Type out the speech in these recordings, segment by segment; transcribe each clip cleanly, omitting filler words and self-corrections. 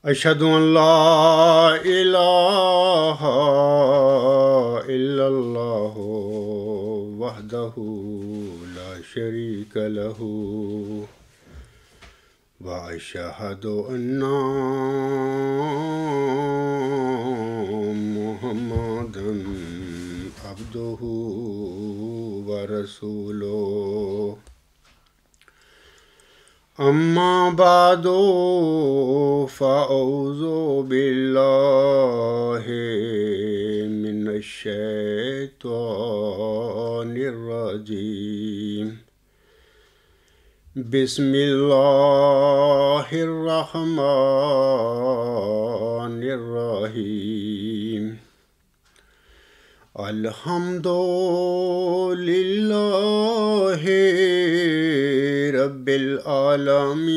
أشهد أن لا إله إلا الله وحده لا شريك له وأشهد أن محمدا عبده ورسوله أما بعد فأعوذ بالله من الشيطان الرجيم بسم الله الرحمن الرحيم الحمد لله رب العالمين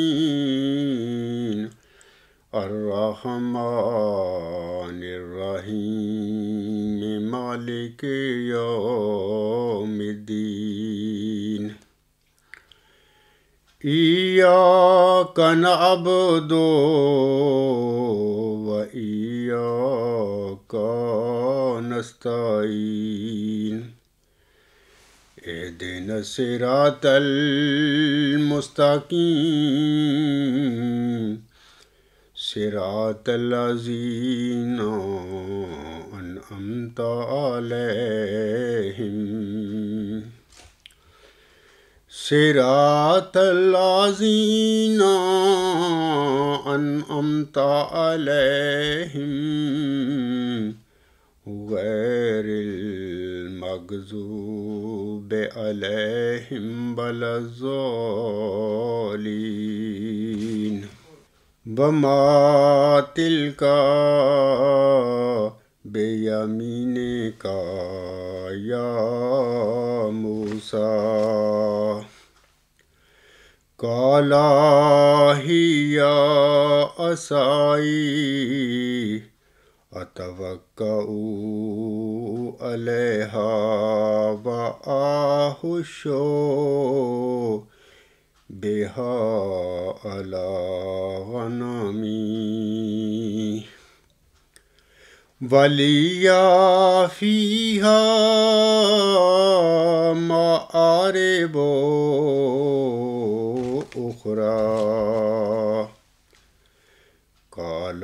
الرحمن الرحيم مالك يوم الدين إياك نعبد وإياك نستعين اهدنا الصراط المستقيم صراط الذين أنعمت عليهم صراط الذين أنعمت عليهم غير المغضوب عليهم ولا الضالين وما تلك بيمينك يا موسى قال هي عصاي أتوكأ عليها وأهش بها على غنمي ولي فيها مآرب أخرى قال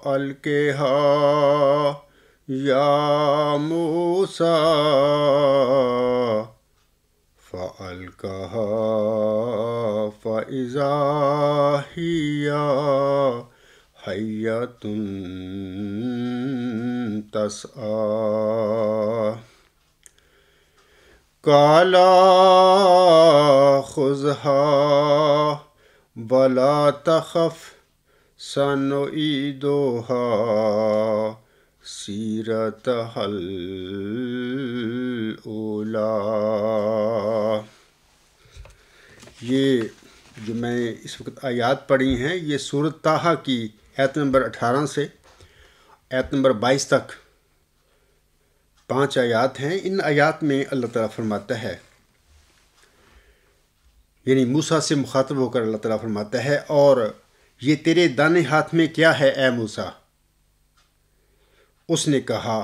ألقها يا موسى فألقاها فإذا هي حية تسعى قال خذها ولا تخف سنعيدها سیرتها الأولى۔ یہ جو میں نے اس وقت آیات پڑھی ہیں یہ سورۃ طٰہٰ کی آیت نمبر 18 سے آیت نمبر 22 تک 5 آیات ہیں۔ ان آیات میں اللہ تعالیٰ فرماتا ہے، یعنی موسیٰ سے مخاطب ہو کر اللہ تعالیٰ فرماتا ہے، اور یہ تیرے دانے ہاتھ میں کیا ہے اے موسیٰ؟ اس نے کہا،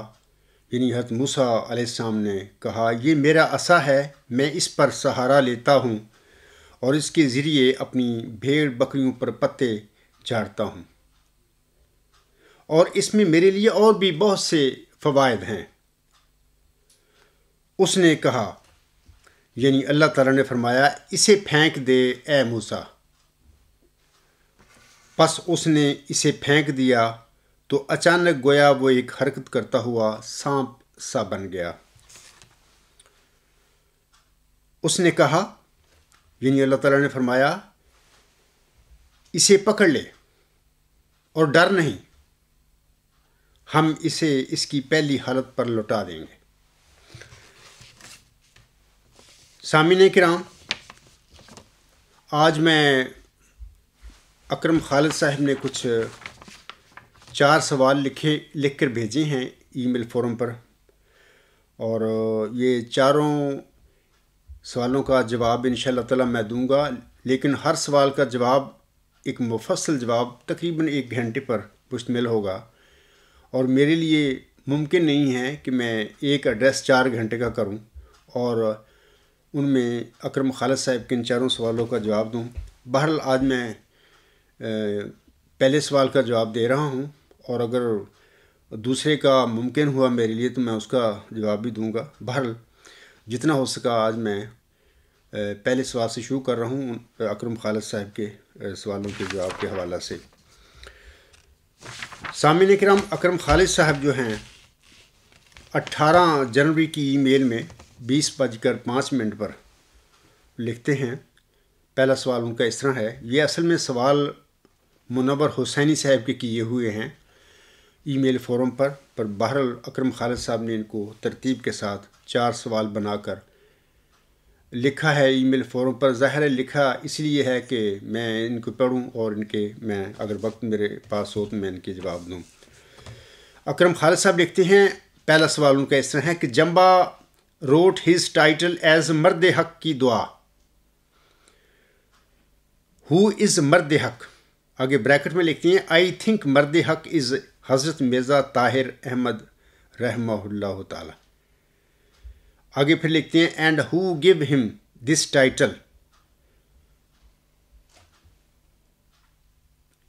یعنی حضرت موسیٰ علیہ السلام نے کہا، یہ میرا عصا ہے، میں اس پر سہارا لیتا ہوں اور اس کے ذریعے اپنی بھیڑ بکریوں پر پتے جھاڑتا ہوں، اور اس میں میرے لیے اور بھی بہت سے فوائد ہیں۔ اس نے کہا، یعنی اللہ تعالیٰ نے فرمایا، اسے پھینک دے اے موسیٰ۔ پس اس نے اسے پھینک دیا تو اچانک گویا وہ ایک حرکت کرتا ہوا سانپ سا بن گیا۔ اس نے کہا، یعنی اللہ تعالیٰ نے فرمایا، اسے پکڑ لے اور ڈر نہیں، ہم اسے اس کی پہلی حالت پر لوٹا دیں گے۔ سامعین کرام، آج میں اکرم خالد صاحب نے کچھ 4 سوال لکھ کر بھیجے ہیں ای میل فورم پر، اور یہ چاروں سوالوں کا جواب انشاءاللہ تعالی میں دوں گا، لیکن ہر سوال کا جواب ایک مفصل جواب تقریباً 1 گھنٹے پر مشتمل ہوگا، اور میرے لیے ممکن نہیں ہے کہ میں ایک ایڈریس 4 گھنٹے کا کروں اور ان میں اکرم خالد صاحب کے ان 4 سوالوں کا جواب دوں۔ بہرحال آج میں پہلے سوال کا جواب دے رہا ہوں، اور اگر دوسرے کا ممکن ہوا میرے لیے تو میں اس کا جواب بھی دوں گا۔ بہرحال جتنا ہو سکا آج میں پہلے سوال سے شروع کر رہا ہوں، اکرم خالد صاحب کے سوالوں کے جواب کے حوالہ سے۔ سامعین کرام، اکرم خالد صاحب جو ہیں 18 جنوری کی ای میل میں 20:05 پر لکھتے ہیں۔ پہلا سوال ان کا اس طرح ہے، یہ اصل میں سوال منور حسینی صاحب کے کیے ہوئے ہیں ای میل فورم پر بہرحال اکرم خالد صاحب نے ان کو ترتیب کے ساتھ 4 سوال بنا کر لکھا ہے ای میل فورم پر۔ ظاہر ہے لکھا اس لیے ہے کہ میں ان کو پڑھوں اور میں اگر وقت میرے پاس ہو تو میں ان کے جواب دوں۔ اکرم خالد صاحب لکھتے ہیں، پہلا سوال ان کا اس طرح ہے کہ جمبا روٹ ہز ٹائٹل ایز مرد حق کی دعا۔ ہو از مرد حق؟ آگے بریکٹ میں لکھتے ہیں، آئی تھنک مرد حق از حضرت مرزا طاہر احمد رحمہ اللہ تعالی۔ آگے پھر لکھتے ہیں، اینڈ ہو گیو ہم دس ٹائٹل،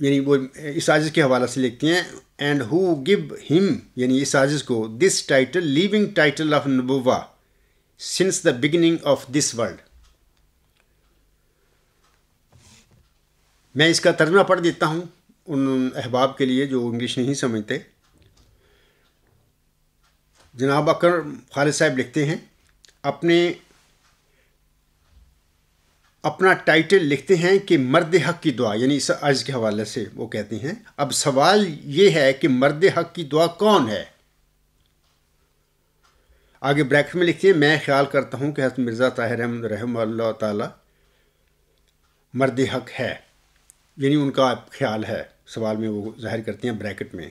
یعنی وہ اس عاجز کے حوالہ سے لکھتے ہیں، اینڈ ہو گیو ہم یعنی اس عاجز کو this title living title of نبوہ since the beginning of this world. میں اس کا ترجمہ پڑھ دیتا ہوں ان احباب کے لیے جو انگلش نہیں سمجھتے۔ جناب اکرم خالد صاحب لکھتے ہیں، اپنا ٹائٹل لکھتے ہیں کہ مرد حق کی دعا، یعنی اس عرض کے حوالے سے وہ کہتے ہیں، اب سوال یہ ہے کہ مرد حق کی دعا کون ہے؟ آگے بریکٹ میں لکھتے ہیں، میں خیال کرتا ہوں کہ حضرت مرزا طاہر احمد رحمہ اللہ تعالی مرد حق ہے، یعنی ان کا خیال ہے، سوال میں وہ ظاہر کرتے ہیں بریکٹ میں۔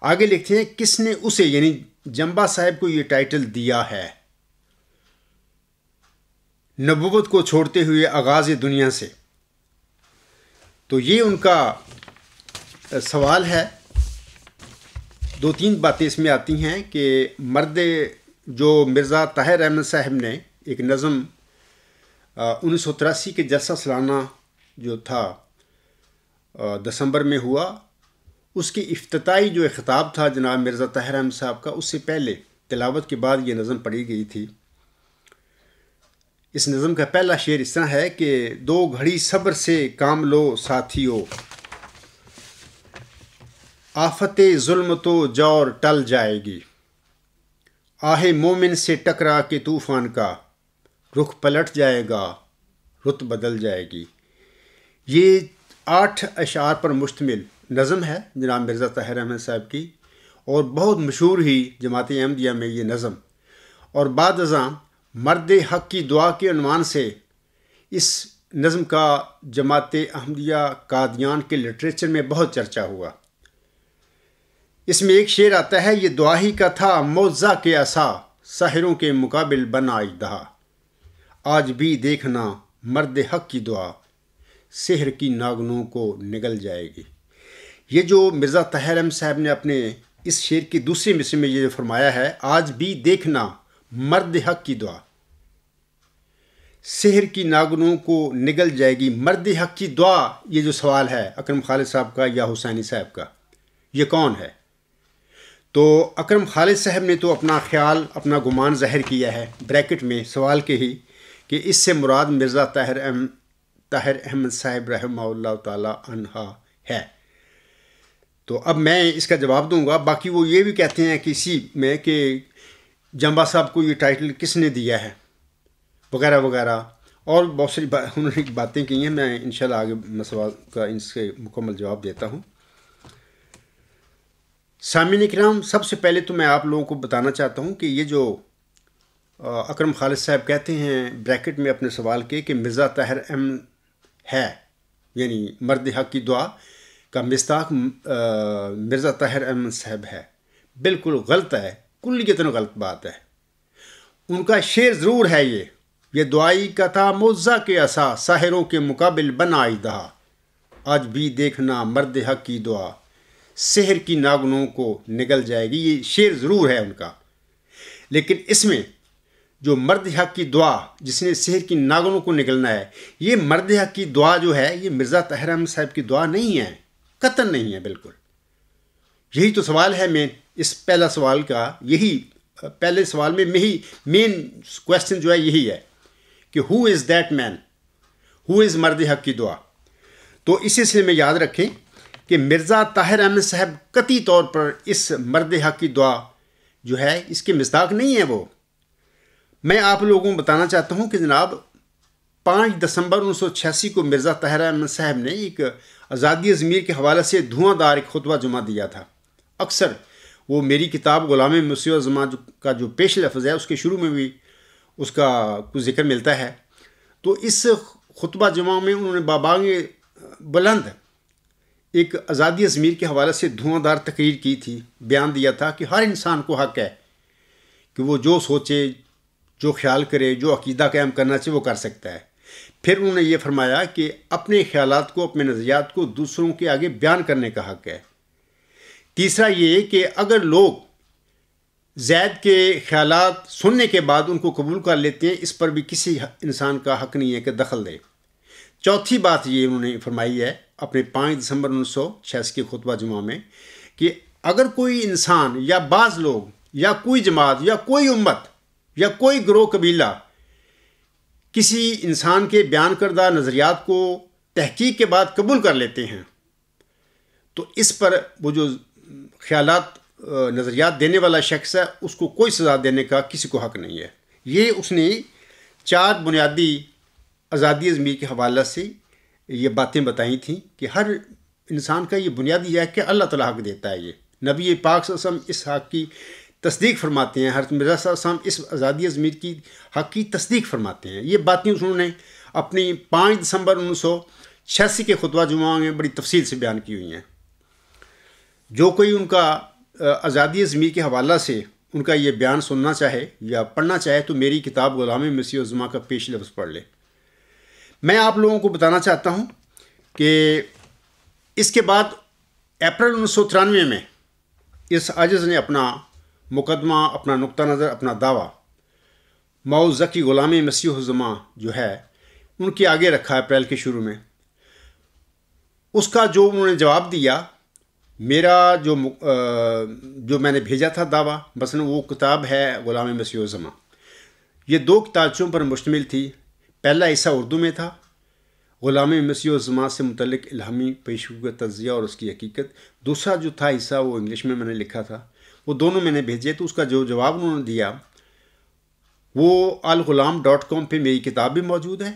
آگے لکھتے ہیں، کس نے اسے یعنی جمبا صاحب کو یہ ٹائٹل دیا ہے نبوت کو چھوڑتے ہوئے آغاز دنیا سے؟ تو یہ ان کا سوال ہے۔ 2-3 باتیں اس میں آتی ہیں کہ جو مرزا طاہر احمد صاحب نے ایک نظم 1983 کے جلسہ سالانہ جو تھا دسمبر میں ہوا، اس کی افتتاحی جو خطاب تھا جناب مرزا طاہر احمد صاحب کا، اس سے پہلے تلاوت کے بعد یہ نظم پڑھی گئی تھی۔ اس نظم کا پہلا شعر اس طرح ہے کہ 2 گھڑی صبر سے کام لو ساتھیو، آفت ظلم تو جور ٹل جائے گی، آہ مومن سے ٹکرا کے طوفان کا رخ پلٹ جائے گا، رت بدل جائے گی۔ یہ 8 اشعار پر مشتمل نظم ہے جناب مرزا طاہر احمد صاحب کی، اور بہت مشہور ہی جماعت احمدیہ میں یہ نظم، اور بعد ازاں مرد حق کی دعا کے عنوان سے اس نظم کا جماعت احمدیہ قادیان کے لٹریچر میں بہت چرچا ہوا۔ اس میں ایک شعر آتا ہے، یہ دعا ہی کا تھا موزہ کے عصا، ساحروں کے مقابل بنا اژدہا، آج بھی دیکھنا مرد حق کی دعا، سحر کی ناگنوں کو نگل جائے گی۔ یہ جو مرزا طاہر احمد صاحب نے اپنے اس شعر کی دوسری مصرع میں یہ فرمایا ہے، آج بھی دیکھنا مرد حق کی دعا، سحر کی ناگنوں کو نگل جائے گی۔ مرد حق کی دعا، یہ جو سوال ہے اکرم خالد صاحب کا یا حسینی صاحب کا، یہ کون ہے؟ تو اکرم خالد صاحب نے تو اپنا خیال، اپنا گمان ظاہر کیا ہے بریکٹ میں سوال کے ہی، کہ اس سے مراد مرزا طاہر احمد صاحب رحمہ اللہ تعالی عنہ ہے۔ تو اب میں اس کا جواب دوں گا۔ باقی وہ یہ بھی کہتے ہیں کہ اسی میں کہ جمبا صاحب کو یہ ٹائٹل کس نے دیا ہے وغیرہ وغیرہ، اور بہت ساری انہوں نے باتیں کی ہیں۔ میں انشاءاللہ آگے مسئلہ کا ان سے مکمل جواب دیتا ہوں۔ سامعین کرام، سب سے پہلے تو میں آپ لوگوں کو بتانا چاہتا ہوں کہ یہ جو اکرم خالد صاحب کہتے ہیں بریکٹ میں اپنے سوال کے کہ مرزا طاہر احمد ہے، یعنی مرد حق کی دعا کا مصداق مرزا طاہر احمد صاحب ہے، بالکل غلط ہے، کلیتاً غلط بات ہے۔ ان کا شعر ضرور ہے یہ دعائی کا تھا موزہ کے عصا، ساحروں کے مقابل بنا اژدہا، آج بھی دیکھنا مرد حق کی دعا سحر کی ناگنوں کو نگل جائے گی. یہ شعر ضرور ہے ان کا، لیکن اس میں جو مرد حق کی دعا جس نے سحر کی ناگنوں کو نگلنا ہے، یہ مرد حق کی دعا جو ہے یہ مرزا طاہر احمد صاحب کی دعا نہیں ہے، قطعاً نہیں ہے بالکل. یہی تو سوال ہے. میں اس پہلا سوال کا یہی پہلے سوال میں مین کویسچن جو ہے یہی ہے کہ ہو از دیٹ مین، ہو از مرد حق کی دعا. تو اس سلسلے میں یاد رکھیں کہ مرزا طاہر احمد صاحب قطعی طور پر اس مرد حق کی دعا جو ہے اس کے مصداق نہیں ہے. وہ میں آپ لوگوں کو بتانا چاہتا ہوں کہ جناب 5 دسمبر 1986 کو مرزا طاہر احمد صاحب نے ایک آزادی ضمیر کے حوالے سے دھواں دار ایک خطبہ جمعہ دیا تھا. اکثر وہ میری کتاب غلام مسیح الزماں کا جو پیش لفظ ہے اس کے شروع میں بھی اس کا کچھ ذکر ملتا ہے. تو اس خطبہ جمعہ میں انہوں نے بابانگ بلند ایک آزادی ضمیر کے حوالے سے دھواں دار تقریر کی تھی. بیان دیا تھا کہ ہر انسان کو حق ہے کہ وہ جو سوچے، جو خیال کرے، جو عقیدہ قائم کرنا چاہے وہ کر سکتا ہے. پھر انہوں نے یہ فرمایا کہ اپنے خیالات کو، اپنے نظریات کو دوسروں کے آگے بیان کرنے کا حق ہے. تیسرا یہ کہ اگر لوگ زید کے خیالات سننے کے بعد ان کو قبول کر لیتے ہیں، اس پر بھی کسی انسان کا حق نہیں ہے کہ دخل دے. چوتھی بات یہ انہوں نے فرمائی ہے اپنے 5 دسمبر 1986 کے خطبہ جمعہ میں کہ اگر کوئی انسان یا بعض لوگ یا کوئی جماعت یا کوئی امت یا کوئی گروہ قبیلہ کسی انسان کے بیان کردہ نظریات کو تحقیق کے بعد قبول کر لیتے ہیں تو اس پر وہ جو خیالات نظریات دینے والا شخص ہے اس کو کوئی سزا دینے کا کسی کو حق نہیں ہے. یہ اس نے 4 بنیادی آزادی ضمیر کے حوالے سے یہ باتیں بتائی تھیں کہ ہر انسان کا یہ بنیادی ہے کہ اللہ تعالیٰ حق دیتا ہے. یہ نبی پاک صلی اللہ علیہ وسلم اس حق کی تصدیق فرماتے ہیں، حضرت مرزا صلی اللہ علیہ وسلم اس آزادی ضمیر کی حق کی تصدیق فرماتے ہیں. یہ باتیں انہوں نے اپنی 5 دسمبر 1986 کے خطبہ جمعہ میں بڑی تفصیل سے بیان کی ہوئی ہیں. جو کوئی ان کا آزادی ضمیر کے حوالہ سے ان کا یہ بیان سننا چاہے یا پڑھنا چاہے تو میری کتاب غلام مسیح الزماں کا پیش لفظ پڑھ لے. میں آپ لوگوں کو بتانا چاہتا ہوں کہ اس کے بعد اپریل 1993 میں اس عاجز نے اپنا مقدمہ، اپنا نقطہ نظر، اپنا دعویٰ موعظ ذکی غلام مسیح الزماں جو ہے ان کے آگے رکھا اپریل کے شروع میں. اس کا جو انہوں نے جواب دیا، میرا جو میں نے بھیجا تھا دعویٰ، مثلا وہ کتاب ہے غلام مسیح الزماں. یہ 2 کتابچوں پر مشتمل تھی. پہلا حصہ اردو میں تھا، غلام مسیح الزماں سے متعلق الہامی پیشگو کا تجزیہ اور اس کی حقیقت. دوسرا جو تھا حصہ وہ انگلش میں نے لکھا تھا. وہ دونوں میں نے بھیجے. تو اس کا جو جواب انہوں نے دیا وہ alghulam.com پہ میری کتاب بھی موجود ہے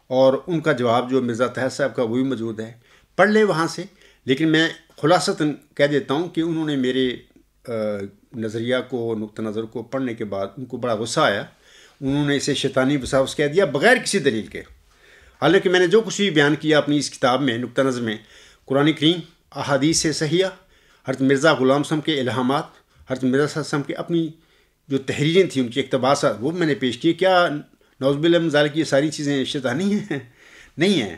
اور ان کا جواب جو مرزا طاہر صاحب کا وہ بھی موجود ہے. پڑھ لیں وہاں سے. لیکن میں خلاصتاً کہہ دیتا ہوں کہ انہوں نے میرے نظریہ کو، نقطہ نظر کو پڑھنے کے بعد ان کو بڑا غصہ آیا. انہوں نے اسے شیطانی وسواس کہہ دیا بغیر کسی دلیل کے. حالانکہ میں نے جو کچھ بھی بیان کیا اپنی اس کتاب میں نقطہ نظر میں، قرآن کریم، احادیث صحیحہ، حضرت مرزا غلام صاحب کے الہامات، حضرت مرزا صلی اللہ علیہ وسلم کی اپنی جو تحریریں تھیں ان کی اقتباسات، وہ میں نے پیش کیے. کیا نعوذ باللہ من ذالک یہ ساری چیزیں شیطانی ہیں؟ نہیں ہیں،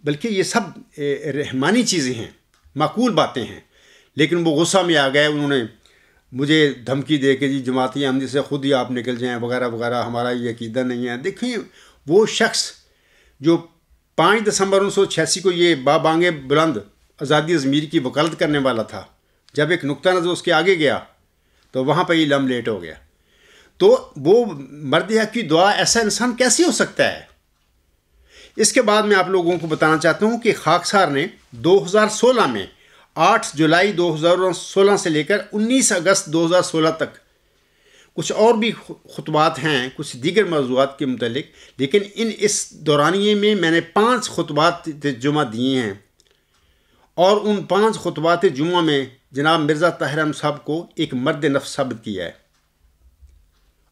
بلکہ یہ سب رحمانی چیزیں ہیں، معقول باتیں ہیں. لیکن وہ غصہ میں آ گئے. انہوں نے مجھے دھمکی دے کے جی جماعت احمدی سے خود ہی آپ نکل جائیں وغیرہ وغیرہ، ہمارا یہ عقیدہ نہیں ہے. دیکھیں وہ شخص جو 5 دسمبر 1986 کو یہ بابانگ بلند آزادی ضمیر کی وکالت کرنے والا تھا، جب ایک نقطہ نظر اس کے آگے گیا تو وہاں پہ یہ لم لیٹ ہو گیا. تو وہ مرد حق کی دعا ایسا انسان کیسے ہو سکتا ہے؟ اس کے بعد میں آپ لوگوں کو بتانا چاہتا ہوں کہ خاکسار نے 2016 میں 8 جولائی 2016 سے لے کر 19 اگست 2016 تک کچھ اور بھی خطبات ہیں کچھ دیگر موضوعات کے متعلق، لیکن اس دورانیے میں نے 5 خطبات جمعہ دیے ہیں اور ان 5 خطبات جمعہ میں جناب مرزا طاہر احمد صاحب کو ایک مرد نفس ثابت کیا ہے.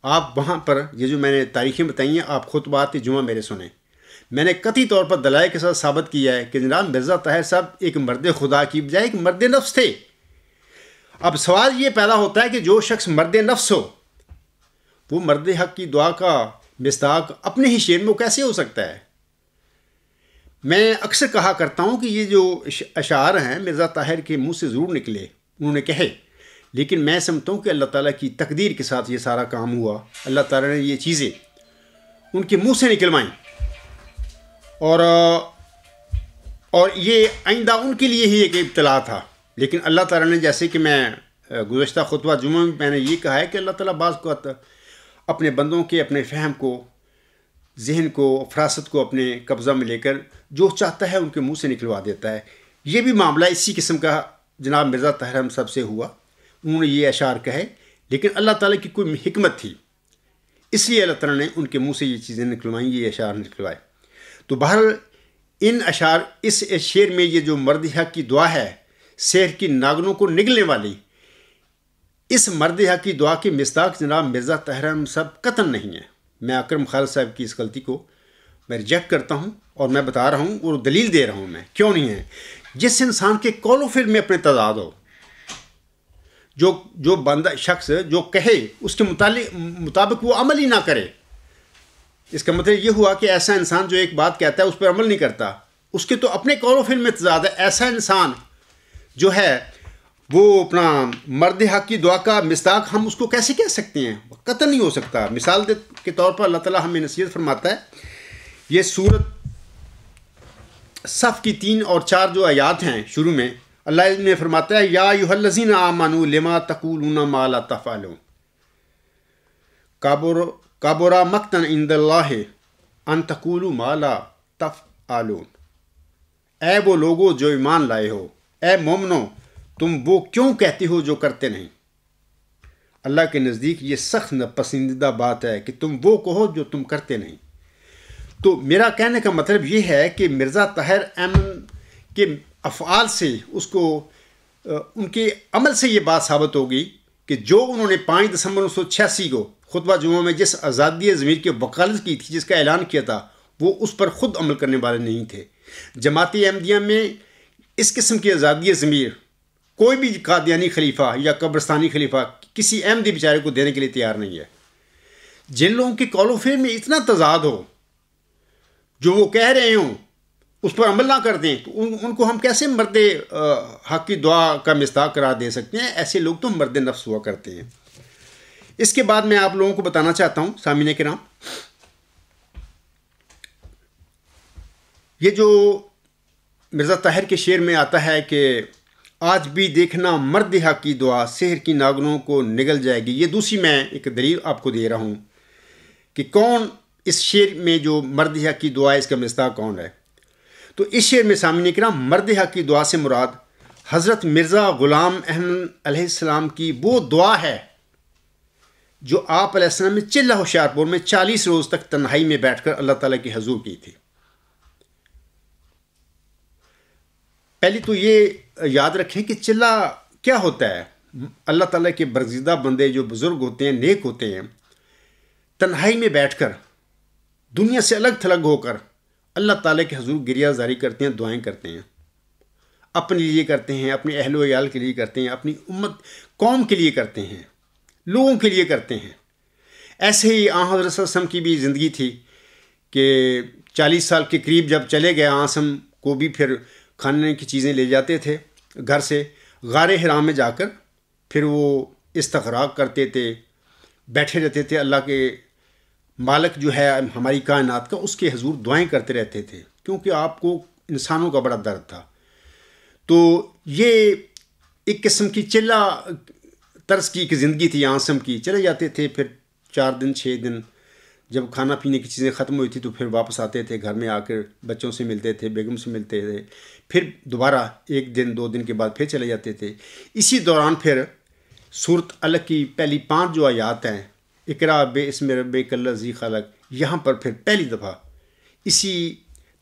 آپ وہاں پر یہ جو میں نے تاریخیں بتائی ہیں، آپ خطبات جمعہ میرے سنیں. میں نے قطعی طور پر دلائل کے ساتھ ثابت کیا ہے کہ جناب مرزا طاہر صاحب ایک مرد خدا کی بجائے ایک مرد نفس تھے. اب سوال یہ پیدا ہوتا ہے کہ جو شخص مرد نفس ہو وہ مرد حق کی دعا کا مصداق اپنے ہی شعر میں کیسے ہو سکتا ہے؟ میں اکثر کہا کرتا ہوں کہ یہ جو اشعار ہیں مرزا طاہر کے منہ سے ضرور نکلے، انہوں نے کہے، لیکن میں سمجھتا ہوں کہ اللہ تعالیٰ کی تقدیر کے ساتھ یہ سارا کام ہوا۔ اللہ تعالیٰ نے یہ چیزیں ان کے منہ سے نکلوائیں، اور یہ آئندہ ان کے لیے ہی ایک ابتلا تھا۔ لیکن اللہ تعالیٰ نے، جیسے کہ میں گزشتہ خطبہ جمعہ میں نے یہ کہا ہے کہ اللہ تعالیٰ بعض کو اپنے بندوں کے اپنے فہم کو، ذہن کو، فراست کو اپنے قبضہ میں لے کر جو چاہتا ہے ان کے منہ سے نکلوا دیتا ہے۔ یہ بھی معاملہ اسی قسم کا جناب مرزا طاہر احمد صاحب سے ہوا۔ انہوں نے یہ اشعار کہے، لیکن اللہ تعالیٰ کی کوئی حکمت تھی، اس لیے اللہ تعالیٰ نے ان کے منہ سے یہ چیزیں نکلوائیں، یہ اشعار نکلوائے۔ تو بہرحال اس شعر میں یہ جو مرد حق کی دعا ہے، سحر کی ناگنوں کو نگلنے والی، اس مرد حق کی دعا کی مصداق جناب مرزا طاہر احمد صاحب قطعاً نہیں ہے۔ میں اکرم خالد صاحب کی اس غلطی کو میں ریجیکٹ کرتا ہوں، اور میں بتا رہا ہوں اور دلیل دے رہا ہوں میں کیوں نہیں ہے۔ جس انسان کے قول و فعل میں اپنے تضاد ہو، جو بندہ شخص جو کہے اس کے مطابق وہ عمل ہی نہ کرے، اس کا مطلب یہ ہوا کہ ایسا انسان جو ایک بات کہتا ہے اس پر عمل نہیں کرتا، اس کے تو اپنے قول و فعل میں تضاد ہے۔ ایسا انسان جو ہے وہ اپنا مرد حق کی دعا کا مصداق ہم اس کو کیسے کہہ سکتے ہیں؟ قطع نہیں ہو سکتا۔ مثال کے طور پر اللہ تعالیٰ ہمیں نصیحت فرماتا ہے، یہ سورت صف کی 3 اور 4 جو آیات ہیں شروع میں، اللہ نے فرماتا ہے، یا ایھا الذین آمنوا لما تقولون ما لا تفعلون کبر مقتا عند اللہ ان تقولوا ما لا تفعلون۔ اے وہ لوگوں جو ایمان لائے ہو، اے مومنو تم وہ کیوں کہتے ہو جو کرتے نہیں؟ اللہ کے نزدیک یہ سخت ناپسندیدہ بات ہے کہ تم وہ کہو جو تم کرتے نہیں۔ تو میرا کہنے کا مطلب یہ ہے کہ مرزا طاہر احمد کے افعال سے، ان کے عمل سے یہ بات ثابت ہوگی کہ جو انہوں نے 5 دسمبر 1986 کو خطبہ جمعہ میں جس آزادی ضمیر کی وکالت کی تھی، جس کا اعلان کیا تھا، وہ اس پر خود عمل کرنے والے نہیں تھے۔ جماعت احمدیہ میں اس قسم کی آزادی ضمیر کوئی بھی قادیانی خلیفہ یا قبرستانی خلیفہ کسی احمدی بیچارے کو دینے کے لیے تیار نہیں ہے۔ جن لوگوں کے قول و فعل میں اتنا تضاد ہو، جو وہ کہہ رہے ہوں اس پر عمل نہ کر دیں، تو ان کو ہم کیسے مرد حق کی دعا کا مصداق قرار دے سکتے ہیں؟ ایسے لوگ تو مرد نفس ہوا کرتے ہیں۔ اس کے بعد میں آپ لوگوں کو بتانا چاہتا ہوں سامعین کرام، یہ جو مرزا طاہر کے شعر میں آتا ہے کہ آج بھی دیکھنا مرد حق کی دعا سحر کی ناگنوں کو نگل جائے گی، یہ دوسری میں ایک دلیل آپ کو دے رہا ہوں کہ کون اس شعر میں جو مرد حق کی دعا ہے اس کا مصداق کون ہے۔ تو اس شعر میں سامعین کرام مرد حق کی دعا سے مراد حضرت مرزا غلام احمد علیہ السلام کی وہ دعا ہے جو آپ علیہ السلام نے چلہ ہوشیارپور میں 40 روز تک تنہائی میں بیٹھ کر اللہ تعالیٰ کی حضور کی تھی۔ پہلی تو یہ یاد رکھیں کہ چلہ کیا ہوتا ہے۔ اللہ تعالیٰ کے برگزیدہ بندے جو بزرگ ہوتے ہیں، نیک ہوتے ہیں، تنہائی میں بیٹھ کر دنیا سے الگ تھلگ ہو کر اللہ تعالیٰ کے حضور گریہ زاری کرتے ہیں، دعائیں کرتے ہیں، اپنے لیے کرتے ہیں، اپنے اہل و عیال کے لیے کرتے ہیں، اپنی امت قوم کے لیے کرتے ہیں، لوگوں کے لیے کرتے ہیں۔ ایسے ہی حضرت صلی اللہ علیہ وسلم کی بھی زندگی تھی کہ 40 سال کے قریب جب چلے گئے، آسم کو بھی پھر کھانے کی چیزیں لے جاتے تھے گھر سے، غار حرام میں جا کر پھر وہ استغراق کرتے تھے، بیٹھے رہتے تھے، اللہ کے مالک جو ہے ہماری کائنات کا، اس کے حضور دعائیں کرتے رہتے تھے، کیونکہ آپ کو انسانوں کا بڑا درد تھا۔ تو یہ ایک قسم کی چلہ طرز کی ایک زندگی تھی آسم کی۔ چلے جاتے تھے، پھر 4 دن 6 دن جب کھانا پینے کی چیزیں ختم ہوئی تھی تو پھر واپس آتے تھے، گھر میں آ کر بچوں سے ملتے تھے، بیگم سے ملتے تھے، پھر دوبارہ 1 دن 2 دن کے بعد پھر چلے جاتے تھے۔ اسی دوران پھر سورت الگ کی پہلی 5 جو آیات ہیں، اقرا باسم ربک الذی خلق، یہاں پر پھر پہلی دفعہ اسی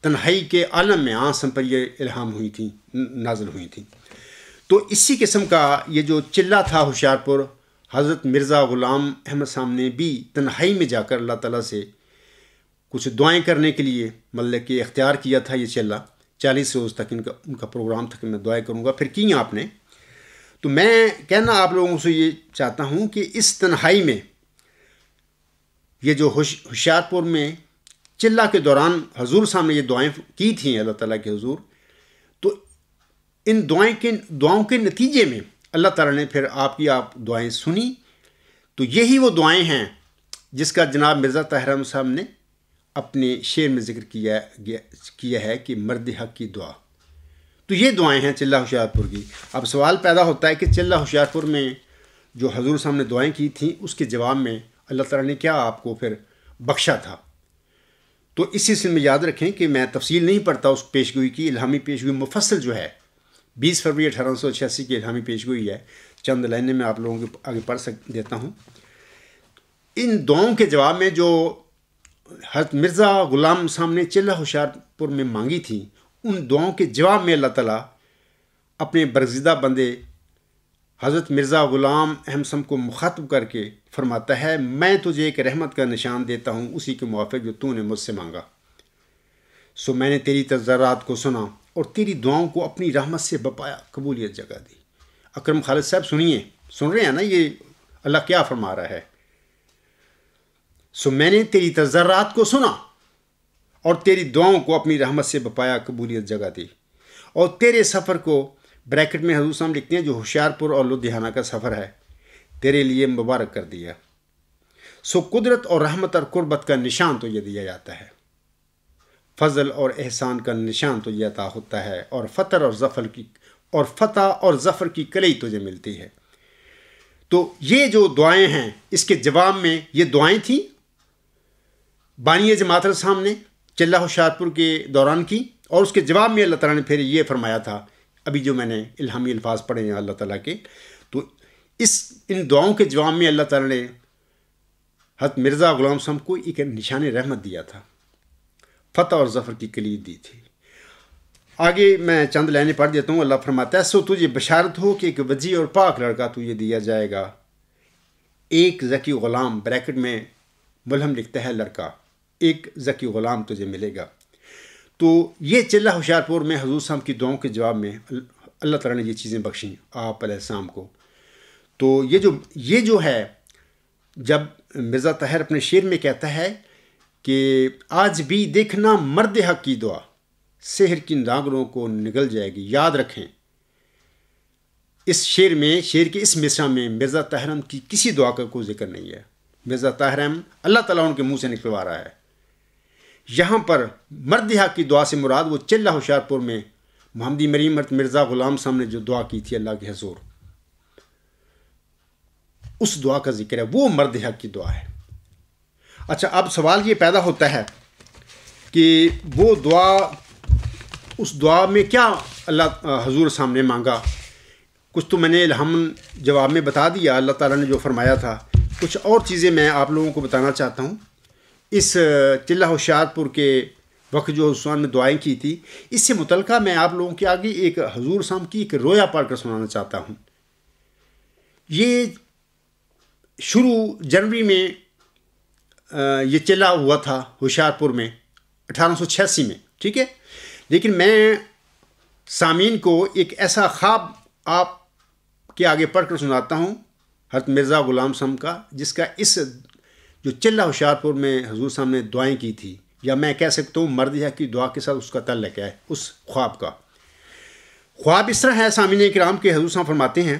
تنہائی کے عالم میں آسم پر یہ الہام ہوئی تھی، نازل ہوئی تھی۔ تو اسی قسم کا یہ جو چلہ تھا ہوشیارپور، حضرت مرزا غلام احمد صاحب نے بھی تنہائی میں جا کر اللہ تعالیٰ سے کچھ دعائیں کرنے کے لیے مطلب کہ اختیار کیا تھا۔ یہ چلہ 40 روز تک ان کا پروگرام تھا کہ میں دعائیں کروں گا، پھر کی آپ نے۔ تو میں کہنا آپ لوگوں سے یہ چاہتا ہوں کہ اس تنہائی میں یہ جو ہوشیارپور میں چلہ کے دوران حضور صاحب نے یہ دعائیں کی تھیں اللہ تعالیٰ کے حضور، تو ان دعاؤں کے نتیجے میں اللہ تعالیٰ نے پھر آپ دعائیں سنی. تو یہی وہ دعائیں ہیں جس کا جناب مرزا طاہر احمد صاحب نے اپنے شعر میں ذکر کیا ہے کہ مرد حق کی دعا. تو یہ دعائیں ہیں چلہ ہوشیار پور کی. اب سوال پیدا ہوتا ہے کہ چلہ ہوشیار پور میں جو حضور صاحب نے دعائیں کی تھیں اس کے جواب میں اللہ تعالیٰ نے کیا آپ کو پھر بخشا تھا. تو اس سلسلے میں یاد رکھیں کہ میں تفصیل نہیں پڑھتا اس پیشگوئی کی. الہامی پیشگوئی مفصل جو ہے 20 فروری 1886 کی الہامی پیشگوئی ہے. چند لائنیں میں آپ لوگوں کے آگے پڑھ دیتا ہوں. ان دعاؤں کے جواب میں جو حضرت مرزا غلام صاحب نے چلہ ہوشیار پور میں مانگی تھیں، ان دعاؤں کے جواب میں اللہ تعالیٰ اپنے برگزیدہ بندے حضرت مرزا غلام احمد صاحب کو مخاطب کر کے فرماتا ہے، میں تجھے ایک رحمت کا نشان دیتا ہوں اسی کے موافق جو تو نے مجھ سے مانگا. سو میں نے تیری تضرعات کو سنا اور تیری دعاؤں کو اپنی رحمت سے بپایا قبولیت جگہ دی. اکرم خالد صاحب سن رہے ہیں نا یہ اللہ کیا فرما رہا ہے. سو میں نے تیری تضرعات کو سنا اور تیری دعاؤں کو اپنی رحمت سے بپایا قبولیت جگہ دی. اور تیرے سفر کو بریکٹ میں حضور صاحب لکھتے ہیں جو ہوشیار پور اور لدھیانہ کا سفر ہے تیرے لیے مبارک کر دیا. سو قدرت اور رحمت اور قربت کا نشان تو یہ دیا جاتا ہے، فضل اور احسان کا نشان تو یہ عطا ہوتا ہے، اور فتح اور ظفر کی کلئی تجھے ملتی ہے. تو یہ جو دعائیں ہیں اس کے جواب میں یہ دعائیں تھیں بانی جماعت صاحب نے چلہ ہوشیار پور کے دوران کی، اور اس کے جواب میں اللہ تعالیٰ نے پھر یہ فرمایا تھا ابھی جو میں نے الہامی الفاظ پڑھے ہیں اللہ تعالیٰ کے. تو ان دعاؤں کے جواب میں اللہ تعالیٰ نے حضرت مرزا غلام صاحب کو ایک نشان رحمت دیا تھا، فتح اور ظفر کی کلید دی تھی. آگے میں چند لائنیں پڑھ دیتا ہوں. اللہ فرماتا ہے، سو تجھے بشارت ہو کہ ایک وجیح اور پاک لڑکا تجھے دیا جائے گا، ایک ذکی غلام، بریکٹ میں ملہم لکھتا ہے لڑکا، ایک ذکی غلام تجھے ملے گا. تو یہ چلہ ہوشیار پور میں حضور صاحب کی دعاؤں کے جواب میں اللہ تعالیٰ نے یہ چیزیں بخشیں آپ علیہ السلام کو. تو یہ جو ہے جب مرزا طاہر اپنے شعر میں کہتا ہے کہ آج بھی دیکھنا مرد حق کی دعا سحر کی ناگروں کو نگل جائے گی. یاد رکھیں اس شعر کے اس مصرع میں مرزا طاہر احمد کی کسی دعا کا کوئی ذکر نہیں ہے. مرزا طاہر احمد اللہ تعالیٰ ان کے منہ سے نکلوا رہا ہے. یہاں پر مرد حق کی دعا سے مراد وہ چلہ ہوشیار پور میں محمدی مریم مرزا غلام صاحب نے جو دعا کی تھی اللہ کے حضور، اس دعا کا ذکر ہے، وہ مرد حق کی دعا ہے. اچھا اب سوال یہ پیدا ہوتا ہے کہ وہ دعا، اس دعا میں کیا اللہ حضور صاحب نے مانگا. کچھ تو میں نے الہام جواب میں بتا دیا اللہ تعالیٰ نے جو فرمایا تھا. کچھ اور چیزیں میں آپ لوگوں کو بتانا چاہتا ہوں. اس چلہ ہوشیار پور کے وقت جو حضور نے دعائیں کی تھی، اس سے متعلقہ میں آپ لوگوں کے آگے ایک حضور صاحب کی ایک رویا پڑھ کر سنانا چاہتا ہوں. یہ شروع جنوری میں یہ چلہ ہوا تھا ہوشیار پور میں 1886 میں، ٹھیک ہے. لیکن میں سامعین کو ایک ایسا خواب آپ کے آگے پڑھ کر سناتا ہوں حضرت مرزا غلام صاحب کا، جس کا اس جو چلہ ہوشیار پور میں حضور صاحب نے دعائیں کی تھی، یا میں کہہ سکتا ہوں مرد حق کی دعا کے ساتھ اس کا تعلق ہے. اس خواب کا خواب اس طرح ہے سامعین کرام کے حضور صاحب فرماتے ہیں،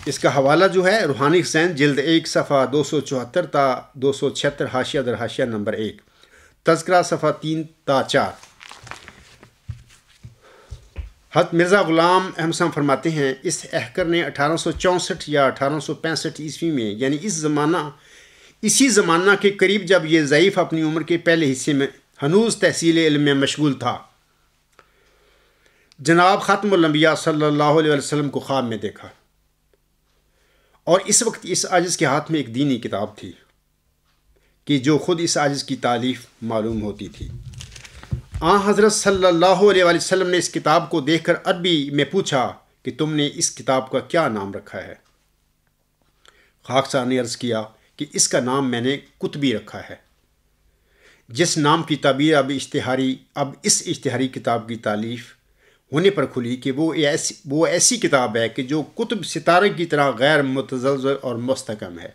اس کا حوالہ جو ہے روحانی حسین جلد 1 صفحہ 274 تا 276 حاشیہ در حاشیہ نمبر 1، تذکرہ صفحہ 3 تا 4. حضرت مرزا غلام احمد صاحب فرماتے ہیں، اس احکر نے 1864 یا 1865 عیسوی میں، یعنی اسی زمانہ کے قریب جب یہ ضعیف اپنی عمر کے پہلے حصے میں ہنوز تحصیل علم میں مشغول تھا، جناب خاتم الانبیاء صلی اللہ علیہ وسلم کو خواب میں دیکھا. اور اس وقت اس عاجز کے ہاتھ میں ایک دینی کتاب تھی کہ جو خود اس عاجز کی تالیف معلوم ہوتی تھی. حضرت صلی اللہ علیہ وسلم نے اس کتاب کو دیکھ کر عربی میں پوچھا کہ تم نے اس کتاب کا کیا نام رکھا ہے؟ خاکسار نے عرض کیا کہ اس کا نام میں نے کتبی رکھا ہے. جس نام کی تعبیر اب اس اشتہاری کتاب کی تالیف ہونے پر کھلی کہ وہ ایسی کتاب ہے کہ جو کتب ستارے کی طرح غیر متزلزل اور مستحکم ہے.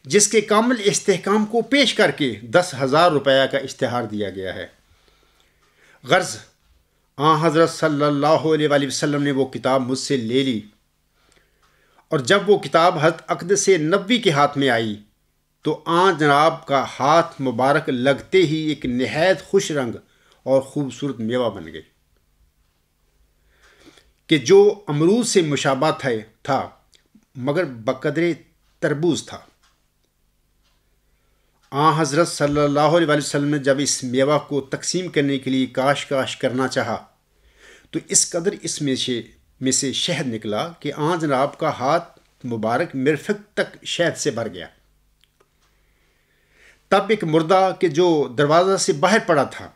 جس کے کامل استحکام کو پیش کر کے 10,000 روپیہ کا اشتہار دیا گیا ہے۔ غرض حضرت صلی اللہ علیہ وآلہ وسلم نے وہ کتاب مجھ سے لے لی، اور جب وہ کتاب حضرت اقدس نبوی کے ہاتھ میں آئی تو جناب کا ہاتھ مبارک لگتے ہی ایک نہایت خوش رنگ اور خوبصورت میوہ بن گئی کہ جو امرود سے مشابہ تھا مگر بقدر تربوز تھا۔ حضرت صلی اللہ علیہ وسلم نے جب اس میوہ کو تقسیم کرنے کے لیے کاش کرنا چاہا تو اس قدر اس میں سے شہد نکلا کہ جناب کا ہاتھ مبارک مرفق تک شہد سے بھر گیا۔ تب ایک مردہ کہ جو دروازہ سے باہر پڑا تھا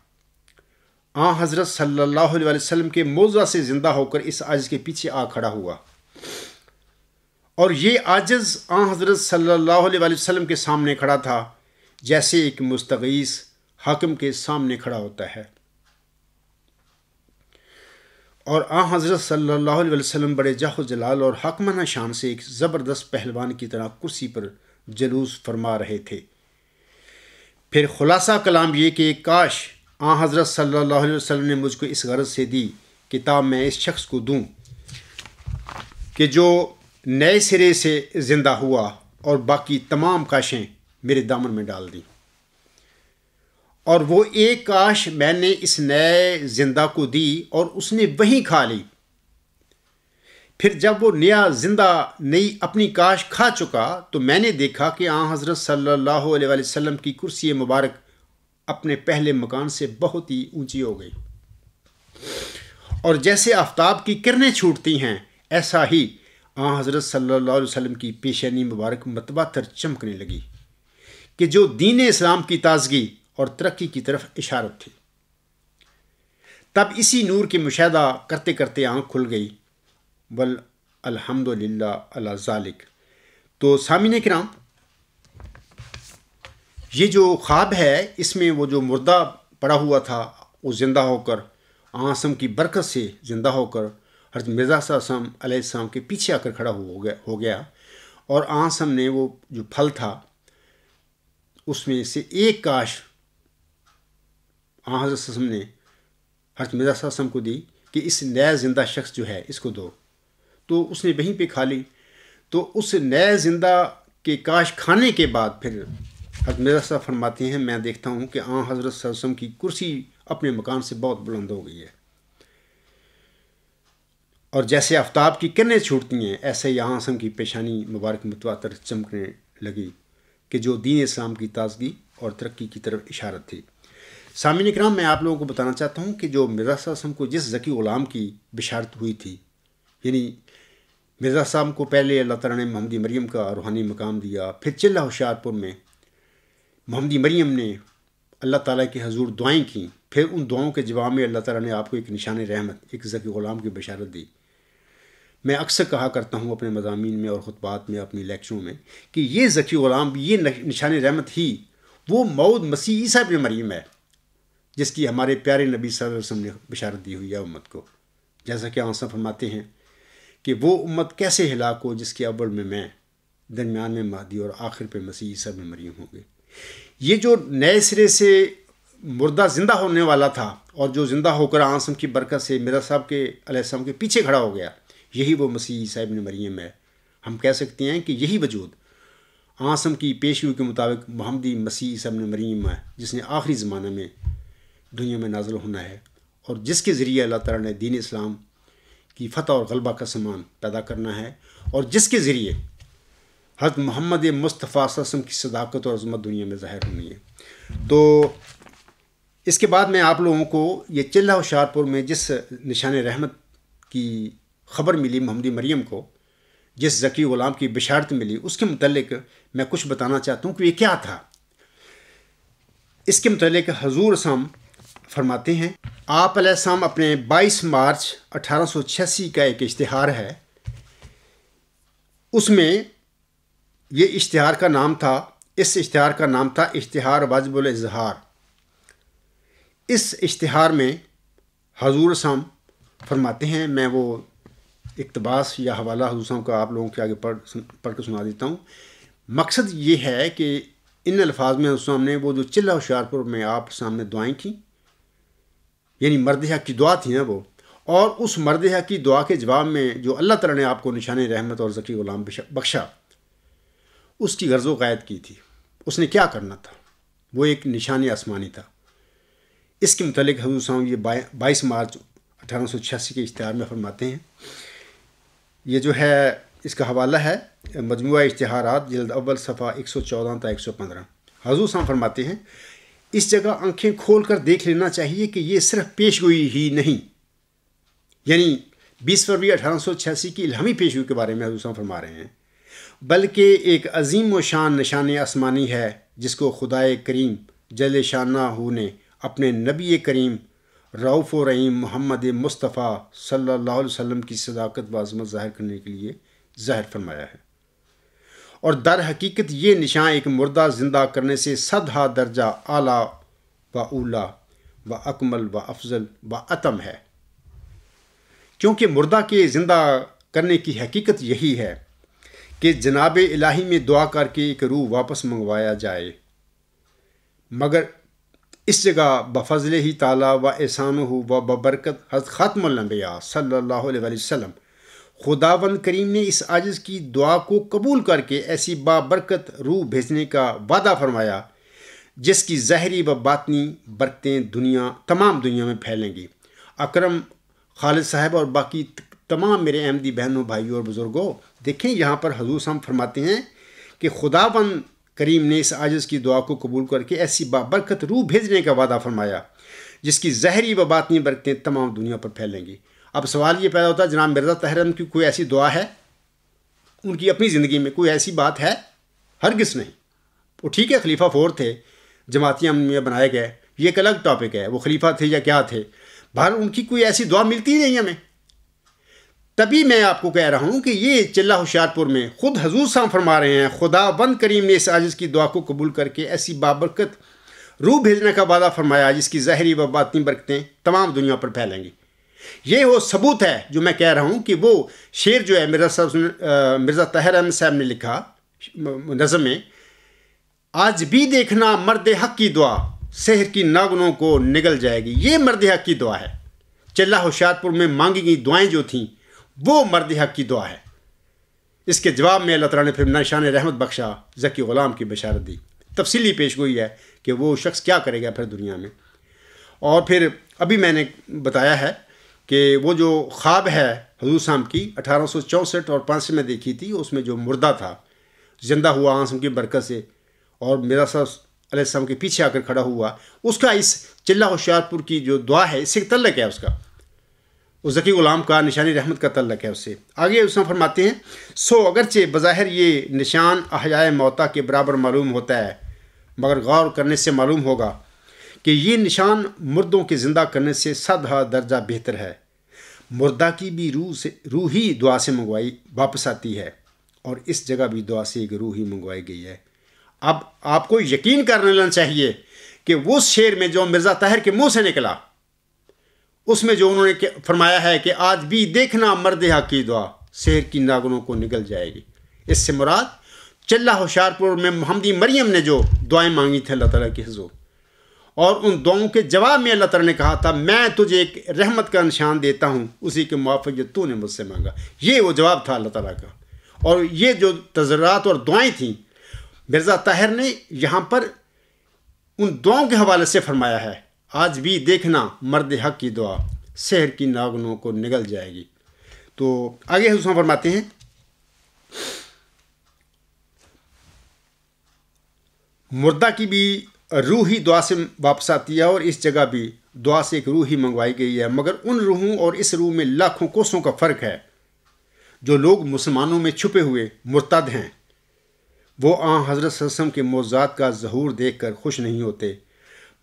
حضرت صلی اللہ علیہ وسلم کے موضع سے زندہ ہو کر اس عاجز کے پیچھے کھڑا ہوا، اور یہ عاجز حضرت صلی اللہ علیہ وسلم کے سامنے کھڑا تھا جیسے ایک مستغیث حاکم کے سامنے کھڑا ہوتا ہے، اور حضرت صلی اللہ علیہ وسلم بڑے جاہ و جلال اور حاکمانہ شان سے ایک زبردست پہلوان کی طرح کرسی پر جلوس فرما رہے تھے۔ پھر خلاصہ کلام یہ کہ کاش حضرت صلی اللہ علیہ وسلم نے مجھ کو اس غرض سے دی کتاب میں اس شخص کو دوں کہ جو نئے سرے سے زندہ ہوا اور باقی تمام کاشیں میرے دامن میں ڈال دیں، اور وہ ایک کاش میں نے اس نئے زندہ کو دی اور اس نے وہیں کھا لی۔ پھر جب وہ نئی اپنی کاش کھا چکا تو میں نے دیکھا کہ حضرت صلی اللہ علیہ وسلم کی کرسی مبارک اپنے پہلے مکان سے بہت ہی اونچی ہو گئی، اور جیسے آفتاب کی کرنیں چھوٹتی ہیں ایسا ہی حضرت صلی اللہ علیہ وسلم کی پیشانی مبارک متواتر چمکنے لگی کہ جو دین اسلام کی تازگی اور ترقی کی طرف اشارت تھی۔ تب اسی نور کے مشاہدہ کرتے کرتے آنکھ کھل گئی، بل الحمد للہ علی ذالک۔ تو سامعین کرام، یہ جو خواب ہے اس میں وہ جو مردہ پڑا ہوا تھا وہ زندہ ہو کر آسم کی برکت سے زندہ ہو کر حضرت مرزا صاحب علیہ السلام کے پیچھے کر کھڑا ہو گیا، اور آسم نے وہ جو پھل تھا اس میں سے ایک کاش حضرت صاحب نے حضرت مرزا صاحب کو دی کہ اس نئے زندہ شخص جو ہے اس کو دو، تو اس نے وہیں پہ کھا لی۔ تو اس نئے زندہ کے کاش کھانے کے بعد پھر حضرت مرزا صاحب فرماتے ہیں میں دیکھتا ہوں کہ حضرت صلی اللہ علیہ وسلم کی کرسی اپنے مکان سے بہت بلند ہو گئی ہے، اور جیسے آفتاب کی کرنیں چھوٹتی ہیں ایسے ہی آسم کی پیشانی مبارک متواتر چمکنے لگی کہ جو دین اسلام کی تازگی اور ترقی کی طرف اشارت تھی۔ سامعین کرام، میں آپ لوگوں کو بتانا چاہتا ہوں کہ جو مرزا صاحب کو جس ذکی غلام کی بشارت ہوئی تھی، یعنی مرزا صاحب کو پہلے اللہ تعالیٰ نے محمدی مریم کا روحانی مقام دیا، پھر چلہ ہوشیارپور میں محمدی مریم نے اللہ تعالیٰ کے حضور دعائیں کیں، پھر ان دعاؤں کے جواب میں اللہ تعالیٰ نے آپ کو ایک نشان رحمت، ایک ذکی غلام کی بشارت دی۔ میں اکثر کہا کرتا ہوں اپنے مضامین میں اور خطبات میں، اپنی لیکچروں میں، کہ یہ ذکی غلام، یہ نشان رحمت ہی وہ موعود مسیح عیسیٰ ابن مریم ہے جس کی ہمارے پیارے نبی صلی اللہ علیہ وسلم نے بشارت دی ہوئی ہے امت کو، جیسا کہ آنسا فرماتے ہیں کہ وہ امت کیسے ہلاک ہو جس کے اول میں درمیان میں مہدی اور آخر پہ مسیح عیسیٰ ابن مریم ہوں گے۔ یہ جو نئے سرے سے مردہ زندہ ہونے والا تھا اور جو زندہ ہو کر آسم کی برکت سے مرزا صاحب کے علیہ السلام کے پیچھے کھڑا ہو گیا، یہی وہ مسیح عیسیٰ ابن مریم ہے۔ ہم کہہ سکتے ہیں کہ یہی وجود آسم کی پیشگوئی کے مطابق محمدی مسیح عیسیٰ ابن مریم ہے جس نے آخری زمانہ میں دنیا میں نازل ہونا ہے، اور جس کے ذریعے اللہ تعالیٰ نے دین اسلام کی فتح اور غلبہ کا سامان پیدا کرنا ہے، اور جس کے ذریعے حضرت محمد مصطفیٰ صلی اللہ علیہ وسلم کی صداقت اور عظمت دنیا میں ظاہر ہونی ہے۔ تو اس کے بعد میں آپ لوگوں کو یہ چلہ ہوشیارپور میں جس نشان رحمت کی خبر ملی محمدی مریم کو، جس ذکی غلام کی بشارت ملی، اس کے متعلق میں کچھ بتانا چاہتا ہوں کہ یہ کیا تھا۔ اس کے متعلق حضور اسلام فرماتے ہیں، آپ علیہ السلام اپنے 22 مارچ 1886 کا ایک اشتہار ہے، اس میں یہ اشتہار کا نام تھا اشتہار واجب الاظہار۔ اس اشتہار میں حضور اسلام فرماتے ہیں، میں وہ اقتباس یا حوالہ حضور صاحب کا آپ لوگوں کے آگے پڑھ کے سنا دیتا ہوں۔ مقصد یہ ہے کہ ان الفاظ میں حضور صاحب نے وہ جو چلہ ہوشیارپور میں آپ سامنے دعائیں کیں، یعنی مرد حق کی دعا تھی نا وہ، اور اس مرد حق کی دعا کے جواب میں جو اللہ تعالیٰ نے آپ کو نشان رحمت اور ذکی غلام بخشا، اس کی غرض و قائد کی تھی. اس نے کیا کرنا تھا؟ وہ ایک نشان آسمانی تھا. اس کے متعلق حضور صاحب یہ 22 مارچ 1886 کے اشتہار میں فرماتے ہیں. یہ جو ہے اس کا حوالہ ہے مجموعہ اشتہارات جلد اول صفحہ 114 تا 115. حضور صاحب فرماتے ہیں اس جگہ آنکھیں کھول کر دیکھ لینا چاہیے کہ یہ صرف پیش گوئی ہی نہیں، یعنی 20 فروری 1886 کی الہامی پیش گوئی کے بارے میں حضور صاحب فرما رہے ہیں، بلکہ ایک عظیم و شان نشان آسمانی ہے جس کو خدائے کریم جل شانہ ہو نے اپنے نبی کریم رؤوف و رحیم محمد مصطفیٰ صلی اللہ علیہ وسلم کی صداقت و عظمت ظاہر کرنے کے لیے ظاہر فرمایا ہے. اور در حقیقت یہ نشان ایک مردہ زندہ کرنے سے 100 درجہ اعلیٰ و اولا و اکمل و افضل و اتم ہے، کیونکہ مردہ کے زندہ کرنے کی حقیقت یہی ہے کہ جناب الہی میں دعا کر کے ایک روح واپس منگوایا جائے. مگر اس جگہ بفضل ہی تعالیٰ و احسانہ و ببرکت حضرت خاتم الانبیاء صلی اللہ علیہ وسلم خداوند کریم نے اس عاجز کی دعا کو قبول کر کے ایسی بابرکت روح بھیجنے کا وعدہ فرمایا جس کی ظاہری و باطنی برکتیں تمام دنیا میں پھیلیں گی. اکرم خالد صاحب اور باقی تمام میرے احمدی بہنوں بھائیوں اور بزرگوں، دیکھیں یہاں پر حضور صاحب فرماتے ہیں کہ خداوند کریم نے اس عاجز کی دعا کو قبول کر کے ایسی بابرکت روح بھیجنے کا وعدہ فرمایا جس کی ظاہری و باطنی برکتیں تمام دنیا پر پھیلیں گی. اب سوال یہ پیدا ہوتا ہے جناب مرزا طاہر احمد کی کوئی ایسی دعا ہے ان کی اپنی زندگی میں؟ کوئی ایسی بات ہے؟ ہرگز نہیں. وہ ٹھیک ہے خلیفہ 4 تھے، جماعتی امن بنائے گئے، یہ ایک الگ ٹاپک ہے، وہ خلیفہ تھے یا کیا تھے، باہر ان کی کوئی ایسی دعا ملتی ہی نہیں ہمیں. تبھی میں آپ کو کہہ رہا ہوں کہ یہ چلہ ہوشیارپور میں خود حضور صاحب فرما رہے ہیں خداوند کریم نے اس عاجز کی دعا کو قبول کر کے ایسی بابرکت روح بھیجنے کا وعدہ فرمایا جس کی ظاہری و باطنی برکتیں تمام دنیا پر پھیلیں گی. یہ وہ ثبوت ہے جو میں کہہ رہا ہوں کہ وہ شعر جو ہے مرزا طاہر احمد صاحب نے لکھا نظم میں، آج بھی دیکھنا مرد حق کی دعا سحر کی ناگنوں کو نگل جائے گی. یہ مرد حق کی دعا ہے. چلہ ہوشیارپور میں مانگی گئی دعائیں جو تھیں وہ مرد حق کی دعا ہے. اس کے جواب میں اللہ تعالیٰ نے پھر نشان رحمت بخشا، ذکی غلام کی بشارت دی. تفصیلی پیش گوئی ہے کہ وہ شخص کیا کرے گا پھر دنیا میں. اور پھر ابھی میں نے بتایا ہے کہ وہ جو خواب ہے حضور صاحب کی 1864 اور 65 میں دیکھی تھی، اس میں جو مردہ تھا زندہ ہوا آنسوں کی برکت سے، اور میرا صاحب علیہ السلام کے پیچھے آ کر کھڑا ہوا، اس کا اس چلہ ہوشیارپور کی جو دعا ہے اس سے تعلق ہے، اس کا اس ذکی غلام کا نشانی رحمت کا تعلق ہے اس سے. آگے اس میں فرماتے ہیں سو اگرچہ بظاہر یہ نشان احیاء موتا کے برابر معلوم ہوتا ہے، مگر غور کرنے سے معلوم ہوگا کہ یہ نشان مردوں کے زندہ کرنے سے 100 درجہ بہتر ہے. مردہ کی بھی روح ہی دعا سے منگوائی واپس آتی ہے، اور اس جگہ بھی دعا سے ایک روح ہی منگوائی گئی ہے. اب آپ کو یقین کر لینا چاہیے کہ وہ شعر میں جو مرزا طاہر کے منہ سے نکلا، اس میں جو انہوں نے فرمایا ہے کہ آج بھی دیکھنا مرد حق کی دعا سحر کی ناگنوں کو نگل جائے گی، اس سے مراد چلہ ہوشیارپور میں محمدی مریم نے جو دعائیں مانگی تھیں اللہ تعالیٰ کی حضور، اور ان دعاؤں کے جواب میں اللہ تعالیٰ نے کہا تھا میں تجھے ایک رحمت کا نشان دیتا ہوں اسی کے موافق جو تو نے مجھ سے مانگا. یہ وہ جواب تھا اللہ تعالیٰ کا. اور یہ جو تذرات اور دعائیں تھیں مرزا طاہر نے یہاں پر ان دعاؤں کے حوالے سے فرمایا ہے آج بھی دیکھنا مرد حق کی دعا سحر کی ناگنوں کو نگل جائے گی. تو آگے حضور فرماتے ہیں مردہ کی بھی روح ہی دعا سے واپس آتی ہے، اور اس جگہ بھی دعا سے ایک روح ہی منگوائی گئی ہے، مگر ان روحوں اور اس روح میں لاکھوں کوسوں کا فرق ہے. جو لوگ مسلمانوں میں چھپے ہوئے مرتد ہیں وہ حضرت صلی اللہ علیہ وسلم کے معجزات کا ظہور دیکھ کر خوش نہیں ہوتے،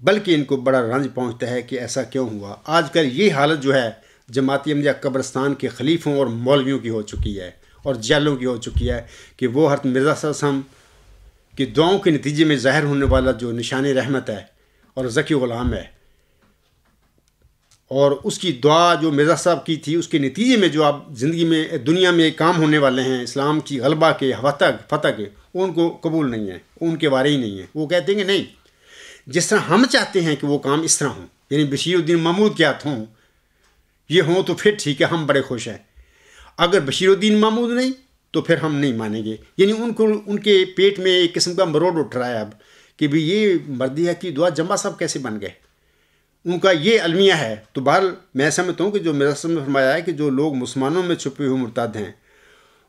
بلکہ ان کو بڑا رنج پہنچتا ہے کہ ایسا کیوں ہوا. آج کل یہ حالت جو ہے جماعتی احمدیہ قبرستان کے خلیفوں اور مولویوں کی ہو چکی ہے اور جیلوں کی ہو چکی ہے کہ وہ حضرت مرزا صلی اللہ علیہ وسلم کی دعاؤں کے نتیجے میں ظاہر ہونے والا جو نشان رحمت ہے اور ذکی غلام ہے اور اس کی دعا جو مرزا صاحب کی تھی، اس کے نتیجے میں جو آپ زندگی میں دنیا میں کام ہونے والے ہیں اسلام کی غلبہ کے فتح کے، وہ ان کو قبول نہیں ہے، ان کے بارے ہی نہیں ہے. وہ کہتے ہیں کہ نہیں، جس طرح ہم چاہتے ہیں کہ وہ کام اس طرح ہوں، یعنی بشیر الدین محمود کے ہاتھ ہوں، یہ ہوں تو پھر ٹھیک ہے، ہم بڑے خوش ہیں. اگر بشیر الدین محمود نہیں تو پھر ہم نہیں مانیں گے. یعنی ان کے پیٹ میں ایک قسم کا مروڑ اٹھ رہا ہے اب کہ بھی یہ مردیہ کی دعا جمع صاحب کیسے بن گئے. ان کا یہ المیہ ہے. تو بہرحال میں سمجھتا ہوں کہ جو مرزا صاحب نے فرمایا ہے کہ جو لوگ مسلمانوں میں چھپے ہوئے مرتد ہیں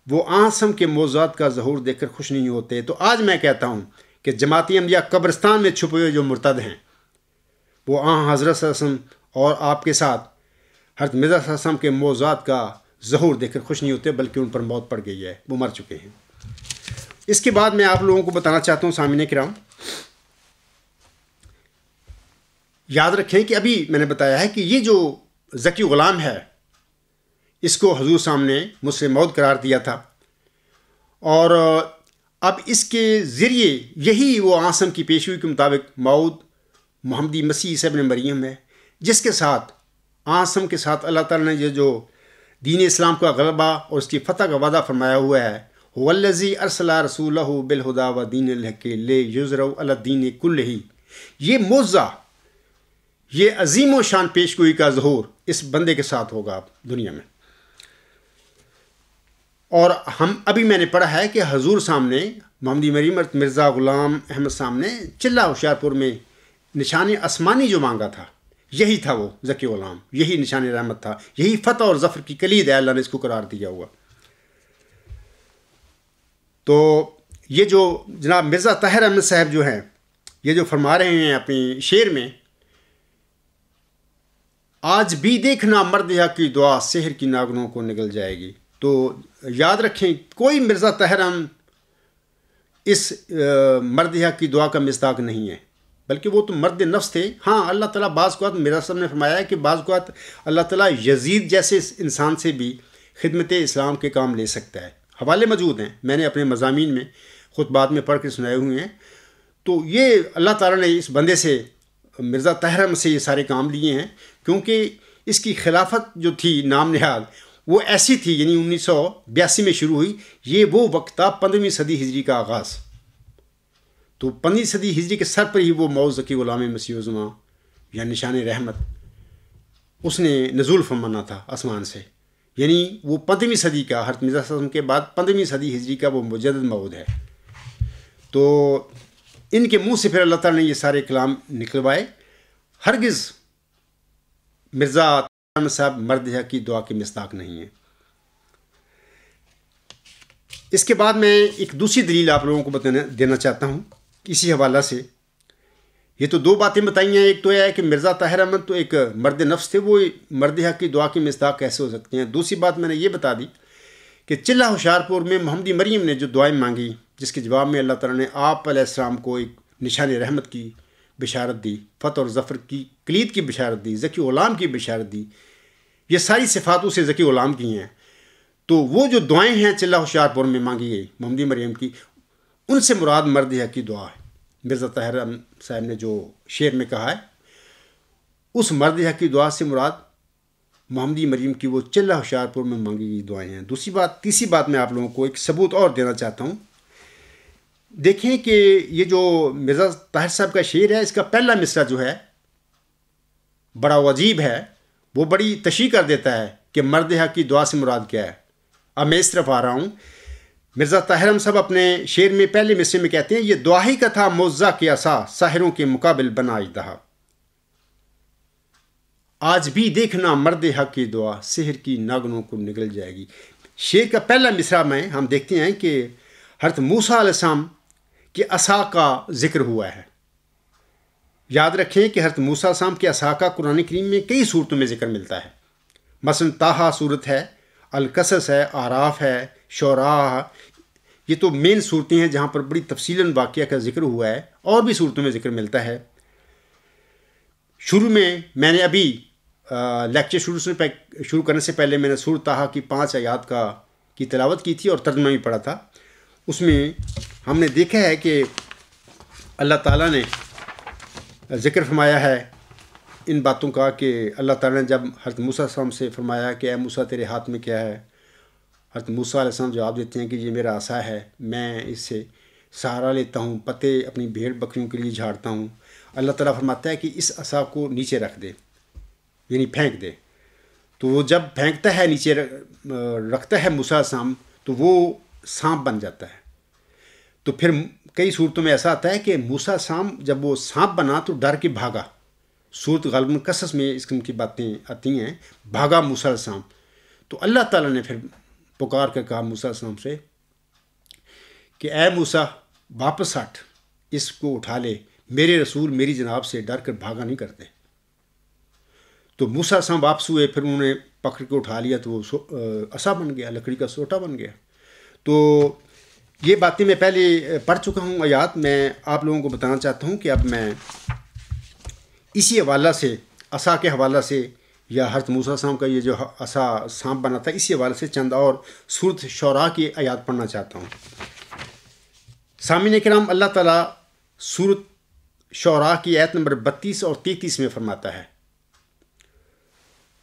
وہ آنسم کے موضوعات کا ظہور دیکھ کر خوش نہیں ہوتے. تو آج میں کہتا ہوں کہ جماعتی انبیاء قبرستان میں چھپے ہوئے جو مرتد ہیں وہ حضرت صلی اللہ علیہ وسلم اور آپ کے ساتھ حضرت مرزا صلی اللہ علیہ وسلم کے موضوعات کا ظہور دیکھ کر خوش نہیں ہوتے، بلکہ ان پر موت پڑ گئی ہے، وہ مر چکے ہیں. اس کے بعد میں آپ لوگوں کو بتانا چاہتا ہوں سامعین کرام، یاد رکھیں کہ ابھی میں نے بتایا ہے کہ یہ جو ذکی غلام ہے اس کو حضور سامنے مسلم موعود قرار دیا تھا، اور اب اس کے ذریعے یہی وہ عاصم کی پیشگوئی کے مطابق موعود محمدی مسیح عیسی ابن مریم ہے، جس کے ساتھ عاصم کے ساتھ اللہ تعالیٰ نے یہ جو دین اسلام کا غلبہ اور اس کی فتح کا وعدہ فرمایا ہوا ہے، والذی ارسل رسولہ بالہدی ودین الحق لیظہرہ علی الدین کلہ، یہ معجزہ، یہ عظیم و شان پیشگوئی کا ظہور اس بندے کے ساتھ ہوگا دنیا میں. اور ابھی میں نے پڑھا ہے کہ حضور سامنے محمدی مریم مرزا غلام احمد سامنے چلہ ہوشیار پور میں نشان آسمانی جو مانگا تھا، یہی تھا وہ ذکی غلام، یہی نشان رحمت تھا، یہی فتح اور ظفر کی کلید ہے، اللہ نے اس کو قرار دیا ہوا. تو یہ جو جناب مرزا طاہر احمد صاحب جو ہیں، یہ جو فرما رہے ہیں اپنی شعر میں، آج بھی دیکھنا مرد حق کی دعا سحر کی ناگنوں کو نگل جائے گی. تو یاد رکھیں کوئی مرزا طاہر احمد اس مرد حق کی دعا کا مصداق نہیں ہے، بلکہ وہ تو مرد نفس تھے. ہاں اللہ تعالیٰ بعض اوقات مرزا صاحب نے فرمایا ہے کہ بعض اوقات اللہ تعالیٰ یزید جیسے انسان سے بھی خدمت اسلام کے کام لے سکتا ہے. حوالے موجود ہیں، میں نے اپنے مضامین میں خطبات میں پڑھ کے سنائے ہوئے ہیں. تو یہ اللہ تعالیٰ نے اس بندے سے مرزا طاہر احمد سے یہ سارے کام لیے ہیں، کیونکہ اس کی خلافت جو تھی نام نہاد وہ ایسی تھی، یعنی 1982 میں شروع ہوئی. یہ وہ وقت تھا 15ویں صدی ہجری کا آغاز. تو 15ویں صدی ہجری کے سر پر ہی وہ موعود ذکی غلام مسیح الزماں یا نشان رحمت اس نے نزول فرمانا تھا آسمان سے. یعنی وہ 15ویں صدی کا، حضرت مرزا صلی اللہ علیہ وسلم کے بعد 15ویں صدی ہجری کا وہ مجدد موعود ہے. تو ان کے منہ سے پھر اللہ تعالیٰ نے یہ سارے کلام نکلوائے. ہرگز مرزا احمد صاحب مرد حق کی دعا کے مصداق نہیں ہیں. اس کے بعد میں ایک دوسری دلیل آپ لوگوں کو دینا چاہتا ہوں اسی حوالہ سے. یہ تو دو باتیں بتائی ہیں، ایک تو یہ ہے کہ مرزا طاہر احمد تو ایک مرد نفس تھے، وہ مرد حق کی دعا کے مصداق کیسے ہو سکتے ہیں. دوسری بات میں نے یہ بتا دی کہ چلہ ہوشیار پور میں محمدی مریم نے جو دعائیں مانگی، جس کے جواب میں اللہ تعالیٰ نے آپ علیہ السلام کو ایک نشان رحمت کی بشارت دی، فتح اور ظفر کی کلید کی بشارت دی، ذکی غلام کی بشارت دی. یہ ساری صفات اسے ذکی غلام کی ہیں. تو وہ جو دعائیں ہیں چلہ ہوشیار پور میں مانگی گئی محمدی مریم کی، ان سے مراد مرد حق کی دعا ہے. مرزا طاہر صاحب نے جو شعر میں کہا ہے، اس مرد حق کی دعا سے مراد محمدی مریم کی وہ چلہ ہوشیار پور میں مانگی گئی دعائیں ہیں. تیسری بات میں آپ لوگوں کو ایک ثبوت اور دینا چاہتا ہوں. دیکھیں کہ یہ جو مرزا طاہر صاحب کا شعر ہے، اس کا پہلا مصرع جو ہے بڑا عجیب ہے، وہ بڑی تشریح کر دیتا ہے کہ مرد حق کی دعا سے مراد کیا ہے. اب میں اس طرف آ رہا ہوں. مرزا طاہر احمد صاحب اپنے شعر میں پہلے مصرے میں کہتے ہیں، یہ دعا ہی کا تھا معجزہ کے عصا ساحروں کے مقابل بنا اژدہا، آج بھی دیکھنا مرد حق کی دعا سحر کی ناگنوں کو نگل جائے گی. شعر کا پہلا مصرع میں ہم دیکھتے ہیں کہ حضرت موسیٰ علیہ السلام کے عصا کا ذکر ہوا ہے. یاد رکھیں کہ حضرت موسیٰ علیہ السلام کے عصا کا قرآن کریم میں کئی صورتوں میں ذکر ملتا ہے. مثلا طٰہٰ صورت ہے، القصص ہے، اعراف ہے، شعراء، یہ تو مین صورتیں ہیں جہاں پر بڑی تفصیلاً واقعہ کا ذکر ہوا ہے. اور بھی صورتوں میں ذکر ملتا ہے. شروع میں نے ابھی لیکچر شروع کرنے سے پہلے میں نے سورۃ طٰہٰ کی 5 آیات کی تلاوت کی تھی اور ترجمہ بھی پڑھا تھا. اس میں ہم نے دیکھا ہے کہ اللہ تعالیٰ نے ذکر فرمایا ہے ان باتوں کا کہ اللہ تعالیٰ نے جب حضرت موسیٰ علیہ السلام سے فرمایا کہ اے موسیٰ تیرے ہاتھ میں کیا ہے، حضرت موسیٰ علیہ السلام جواب دیتے ہیں کہ یہ میرا عصا ہے، میں اس سے سہارا لیتا ہوں، پتے اپنی بھیڑ بکریوں کے لیے جھاڑتا ہوں۔ اللہ تعالیٰ فرماتا ہے کہ اس عصا کو نیچے رکھ دے، یعنی پھینک دے۔ تو وہ جب پھینکتا ہے، نیچے رکھتا ہے موسیٰ علیہ السلام، تو وہ سانپ بن جاتا ہے۔ تو پھر کئی صورتوں میں ایسا آتا ہے کہ موسیٰ علیہ السلام جب وہ سانپ بنا تو ڈر کے بھاگا۔ صورت غالباً قصص میں اس قسم کی باتیں آتی ہیں، بھاگا موسیٰ علیہ السلام۔ تو اللہ تعالیٰ نے پھر پکار کر کہا موسیٰ علیہ السلام سے کہ اے موسیٰ واپس ہٹ، اس کو اٹھا لے، میرے رسول میری جناب سے ڈر کر بھاگا نہیں کرتے۔ تو موسیٰ علیہ السلام واپس ہوئے، پھر انہوں نے پکڑ کے اٹھا لیا تو وہ عصا بن گیا، لکڑی کا سوٹا بن گیا۔ تو یہ باتیں میں پہلے پڑھ چکا ہوں آیات، میں آپ لوگوں کو بتانا چاہتا ہوں کہ اب میں اسی حوالہ سے، عصا کے حوالہ سے، یا حضرت موسیٰ علیہ السلام کا یہ جو عصا سانپ بنا تھا، اسی حوالے سے چند اور سورۃ شعراء کی آیات پڑھنا چاہتا ہوں۔ سامعین کرام، اللہ تعالیٰ سورۃ شعراء کی آیت نمبر 32 اور 33 میں فرماتا ہے،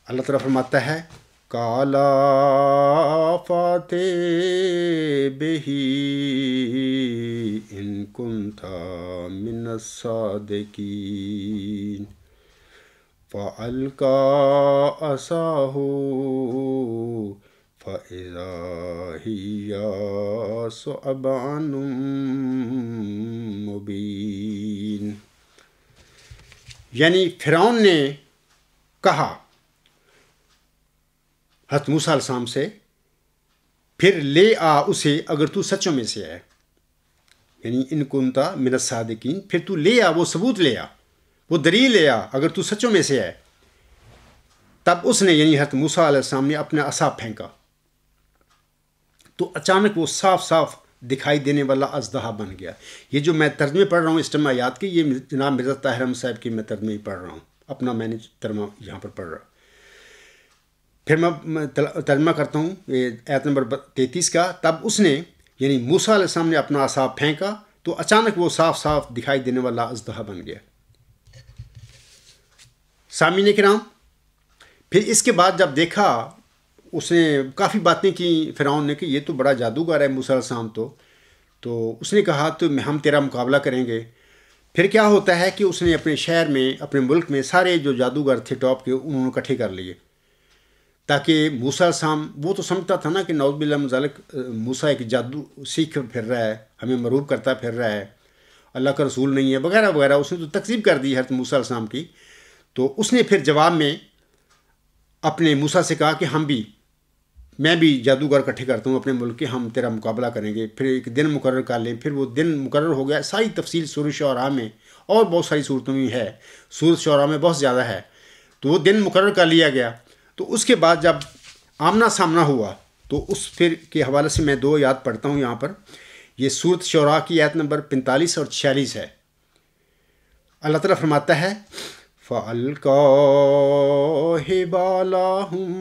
اللہ تعالیٰ فرماتا ہے کالا فاتح بہی ان کنتا من الصادقین فَأَلْقَىٰ عَصَاهُ فَإِذَا هِيَ ثُعْبَانٌ مُّبِينٌ۔ یعنی فرعون نے کہا حضرت موسیٰ علیہ السلام سے، پھر لے آ اسے اگر تو سچوں میں سے ہے، یعنی ان کنتا من الصادقین، پھر تو لے آ، وہ ثبوت لے آ، وہ دلیل لے آ اگر تو سچوں میں سے ہے۔ تب اس نے، یعنی حضرت موسیٰ علیہ السلام نے اپنا عصا پھینکا تو اچانک وہ صاف صاف دکھائی دینے والا اژدہا بن گیا۔ یہ جو میں ترجمے پڑھ رہا ہوں اس ٹائم آیات کے، یہ جناب مرزا طاہر احمد صاحب کی میں ترجمے ہی پڑھ رہا ہوں، اپنا میں نے ترجمہ یہاں پر پڑھ رہا۔ پھر میں ترجمہ کرتا ہوں آیت نمبر 33 کا۔ تب اس نے، یعنی موسیٰ علیہ السلام نے اپنا عصا پھینکا تو اچانک وہ صاف صاف دکھائی دینے والا اژدہا بن گیا۔ سامعین کرام، پھر اس کے بعد جب دیکھا، اس نے کافی باتیں کی فرعون نے کہ یہ تو بڑا جادوگر ہے موسیٰ علیہ السلام، تو اس نے کہا تو ہم تیرا مقابلہ کریں گے۔ پھر کیا ہوتا ہے کہ اس نے اپنے شہر میں، اپنے ملک میں سارے جو جادوگر تھے ٹاپ کے، انہوں نے اکٹھے کر لیے، تاکہ موسیٰ علیہ السلام، وہ تو سمجھتا تھا نا کہ نعوذ باللہ من ذالک موسیٰ ایک جادو سیکھ پھر رہا ہے، ہمیں مرعوب کرتا پھر رہا ہے، اللہ کا رسول نہیں ہے وغیرہ وغیرہ، اس نے تو تکذیب کر دی حضرت موسیٰ علیہ السلام کی۔ تو اس نے پھر جواب میں اپنے موسیٰ سے کہا کہ میں بھی جادوگر اکٹھے کرتا ہوں اپنے ملک کے، ہم تیرا مقابلہ کریں گے، پھر ایک دن مقرر کر لیں۔ پھر وہ دن مقرر ہو گیا۔ ساری تفصیل سورۃ شعراء میں اور بہت ساری صورتوں میں ہے، سورۃ شعراء میں بہت زیادہ ہے۔ تو وہ دن مقرر کر لیا گیا۔ تو اس کے بعد جب آمنا سامنا ہوا تو اس پھر کے حوالے سے میں 2 آیات پڑھتا ہوں یہاں پر۔ یہ سورۃ شعراء کی آیت نمبر 45 اور 46 ہے۔ اللہ تعالیٰ فرماتا ہے فَأَلْقَىٰ حِبَالَهُمْ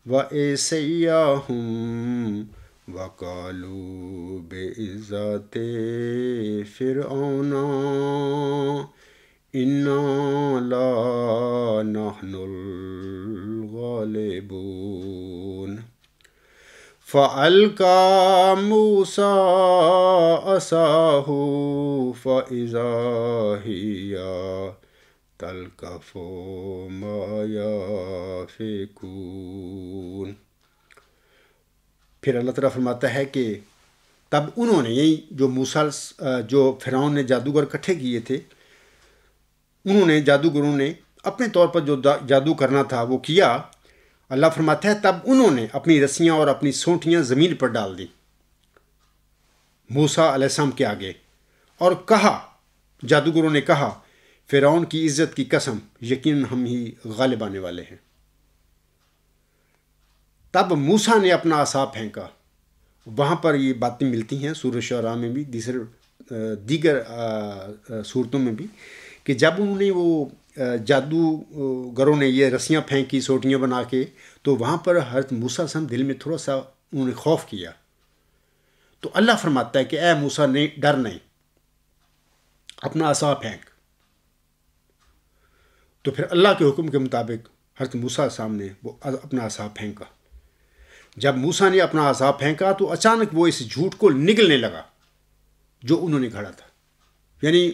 وَعِصِيَّهُمْ وَقَالُوا بِعِزَّتِ فِرْعَوْنَ إِنَّا لَنَحْنُ الْغَالِبُونَ فَأَلْقَىٰ مُوسَىٰ عَصَاهُ فَإِذَا هِيَ تَلْقَفُ مَا يَأْفِكُونَ۔ پھر اللہ تعالیٰ فرماتا ہے کہ تب انہوں نے، یہی جو فرعون نے جادوگر اکٹھے کیے تھے، انہوں نے، جادوگروں نے اپنے طور پر جو جادو کرنا تھا وہ کیا۔ اللہ فرماتا ہے تب انہوں نے اپنی رسیاں اور اپنی سونٹیاں زمین پر ڈال دیں موسیٰ علیہ السلام کے آگے، اور کہا، جادوگروں نے کہا، فرعون کی عزت کی قسم، یقیناً ہم ہی غالب آنے والے ہیں۔ تب موسیٰ نے اپنا عصا پھینکا۔ وہاں پر یہ باتیں ملتی ہیں سورۃ شعراء میں بھی، دیگر صورتوں میں بھی، کہ جب انہوں نے وہ جادوگروں نے یہ رسیاں پھینکی سوٹیاں بنا کے، تو وہاں پر حضرت موسیٰ علیہ السلام دل میں تھوڑا سا انہوں نے خوف کیا۔ تو اللہ فرماتا ہے کہ اے موسیٰ، ڈر نہیں، اپنا عصا پھینک۔ تو پھر اللہ کے حکم کے مطابق حضرت موسیٰ السلام نے وہ اپنا عصا پھینکا. جب موسیٰ نے اپنا عصا پھینکا تو اچانک وہ اس جھوٹ کو نگلنے لگا جو انہوں نے گھڑا تھا. یعنی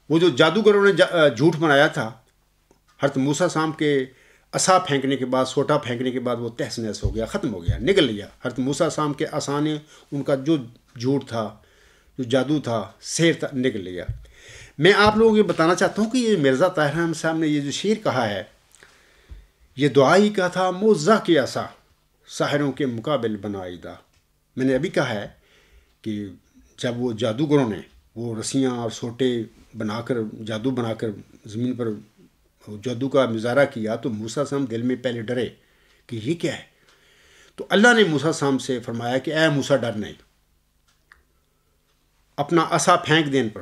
وہ جو جادوگروں نے جھوٹ بنایا تھا، حضرت موسیٰ السلام کے عصا پھینکنے کے بعد، سوٹا پھینکنے کے بعد وہ تہس نہس ہو گیا، ختم ہو گیا، نگل گیا. حضرت موسیٰ السلام کے عصا نے ان کا جو جھوٹ تھا، جو جادو تھا، سحر تھا، نگل گیا. میں آپ لوگوں کو بتانا چاہتا ہوں کہ یہ مرزا طاہر احمد صاحب نے یہ جو شعر کہا ہے، یہ دعا ہی کا تھا موزہ کے عصا ساحروں کے مقابل بنائیدہ. میں نے ابھی کہا ہے کہ جب وہ جادوگروں نے وہ رسیاں اور سوٹے بنا کر، جادو بنا کر زمین پر جادو کا مظاہرہ کیا تو موسیٰ السلام دل میں پہلے ڈرے کہ یہ کیا ہے. تو اللہ نے موسیٰ السلام سے فرمایا کہ اے موسیٰ ڈر نہیں. اپنا عصا پھینک دین پر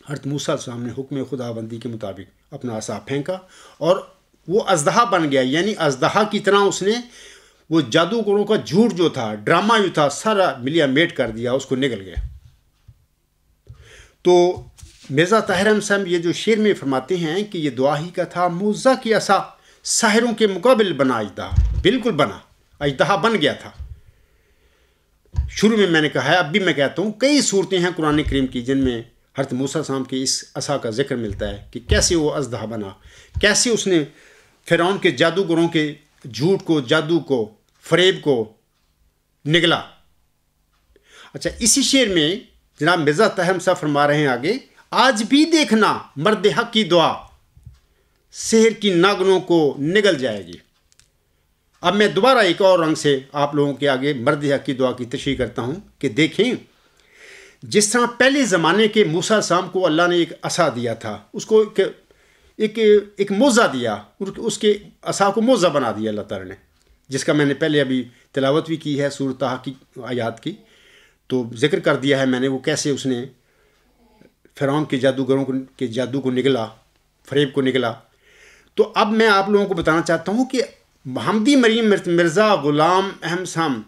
حضرت موسیٰ السلام نے حکم خدا بندی کے مطابق اپنا عصا پھینکا اور وہ اژدہا بن گیا. یعنی اژدہا کی طرح اس نے وہ جادوگروں کا جھوٹ جو تھا، ڈرامہ جو تھا، سارا ملیا میٹ کر دیا، اس کو نگل گیا. تو مرزا طاہر احمد صاحب یہ جو شعر میں فرماتے ہیں کہ یہ دعا ہی کا تھا موزہ کی عصا ساحروں کے مقابل بنا اژدہا. بالکل بنا، اژدہا بن گیا تھا. شروع میں نے کہا ہے، اب بھی میں کہتا ہوں، کئی صورتیں ہیں قرآن کریم کی جن میں حضرت موسیٰ السلام کے اس عصا کا ذکر ملتا ہے کہ کیسے وہ اژدہا بنا، کیسے اس نے فرعون کے جادوگروں کے جھوٹ کو، جادو کو، فریب کو نگلا. اچھا، اسی شعر میں جناب مرزا طاہر صاحب فرما رہے ہیں آگے، آج بھی دیکھنا مرد حق کی دعا سحر کی ناگنوں کو نگل جائے گی. اب میں دوبارہ ایک اور رنگ سے آپ لوگوں کے آگے مرد حق کی دعا کی تشریح کرتا ہوں کہ دیکھیں، جس طرح پہلے زمانے کے موسیٰ السلام کو اللہ نے ایک عصا دیا تھا، اس کو ایک موزہ دیا، اس کے عصا کو موزہ بنا دیا اللہ تعالیٰ نے، جس کا میں نے پہلے ابھی تلاوت بھی کی ہے سورۃ طٰہٰ کی آیات کی. تو ذکر کر دیا ہے میں نے وہ کیسے اس نے فرعون کے جادوگروں کے جادو کو نگلا، فریب کو نگلا. تو اب میں آپ لوگوں کو بتانا چاہتا ہوں کہ محمدی مریم مرزا غلام احمد صاحب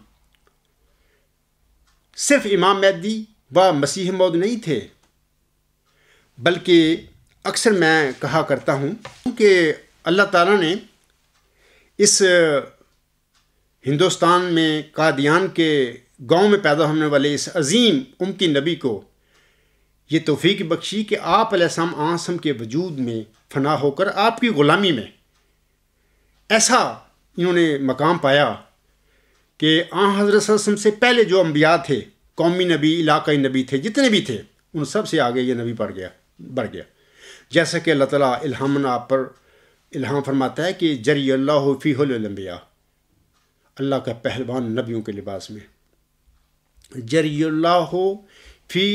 صرف امام مہدی و مسیح موعود نہیں تھے، بلکہ اکثر میں کہا کرتا ہوں کہ اللہ تعالیٰ نے اس ہندوستان میں قادیان کے گاؤں میں پیدا ہونے والے اس عظیم امتی نبی کو یہ توفیق بخشی کہ آپ علیہ السلام آنسم کے وجود میں فنا ہو کر آپ کی غلامی میں ایسا انہوں نے مقام پایا کہ حضرت صلی اللہ علیہ وسلم سے پہلے جو انبیاء تھے، قومی نبی، علاقائی نبی تھے، جتنے بھی تھے، ان سب سے آگے یہ نبی بڑھ گیا. جیسا کہ اللہ تعالیٰ الہاماً آپ پر الہام فرماتا ہے کہ جری اللہ فی حل الانبیاء، اللہ کا پہلوان نبیوں کے لباس میں، جری اللہ فی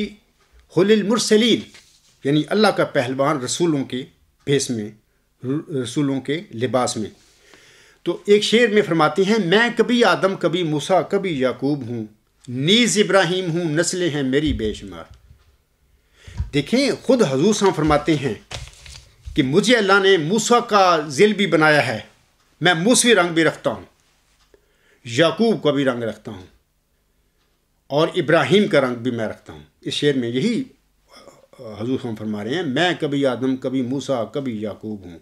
حل المرسلین، یعنی اللہ کا پہلوان رسولوں کے بھیس میں، رسولوں کے لباس میں. تو ایک شعر میں فرماتے ہیں، میں کبھی آدم، کبھی موسیٰ، کبھی یعقوب ہوں، نیز ابراہیم ہوں، نسلیں ہیں میری بے شمار. دیکھیں، خود حضور صلی اللہ علیہ وسلم فرماتے ہیں کہ مجھے اللہ نے موسیٰ کا ذیل بھی بنایا ہے، میں موسوی رنگ بھی رکھتا ہوں، یعقوب کا بھی رنگ رکھتا ہوں، اور ابراہیم کا رنگ بھی میں رکھتا ہوں. اس شعر میں یہی حضور صلی اللہ علیہ وسلم فرما رہے ہیں، میں کبھی آدم، کبھی موسیٰ، کبھی یعقوب ہوں،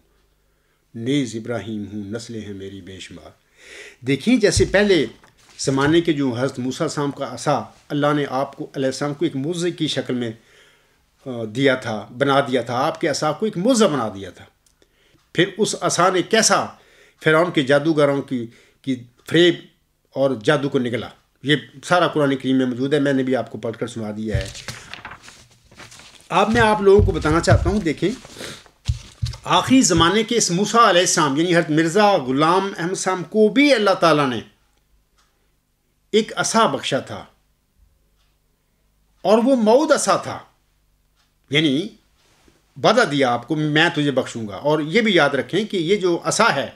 نیز ابراہیم ہوں، نسلیں ہیں میری بے شمار. دیکھیں، جیسے پہلے زمانے کے جو حضرت موسیٰ السلام کا عصا اللہ نے آپ کو علیہ السلام کو ایک موزے کی شکل میں دیا تھا، بنا دیا تھا، آپ کے عصا کو ایک موزہ بنا دیا تھا. پھر اس عصا نے کیسا فرعون کے جادوگروں کی فریب اور جادو کو نگلا، یہ سارا قرآن کریم میں موجود ہے، میں نے بھی آپ کو پڑھ کر سنا دیا ہے. اب میں آپ لوگوں کو بتانا چاہتا ہوں، دیکھیں، آخری زمانے کے اس موسیٰ علیہ السلام یعنی حضرت مرزا غلام احمد صاحب کو بھی اللہ تعالیٰ نے ایک عصا بخشا تھا، اور وہ موعود عصا تھا، یعنی وعدہ دیا آپ کو میں تجھے بخشوں گا. اور یہ بھی یاد رکھیں کہ یہ جو عصا ہے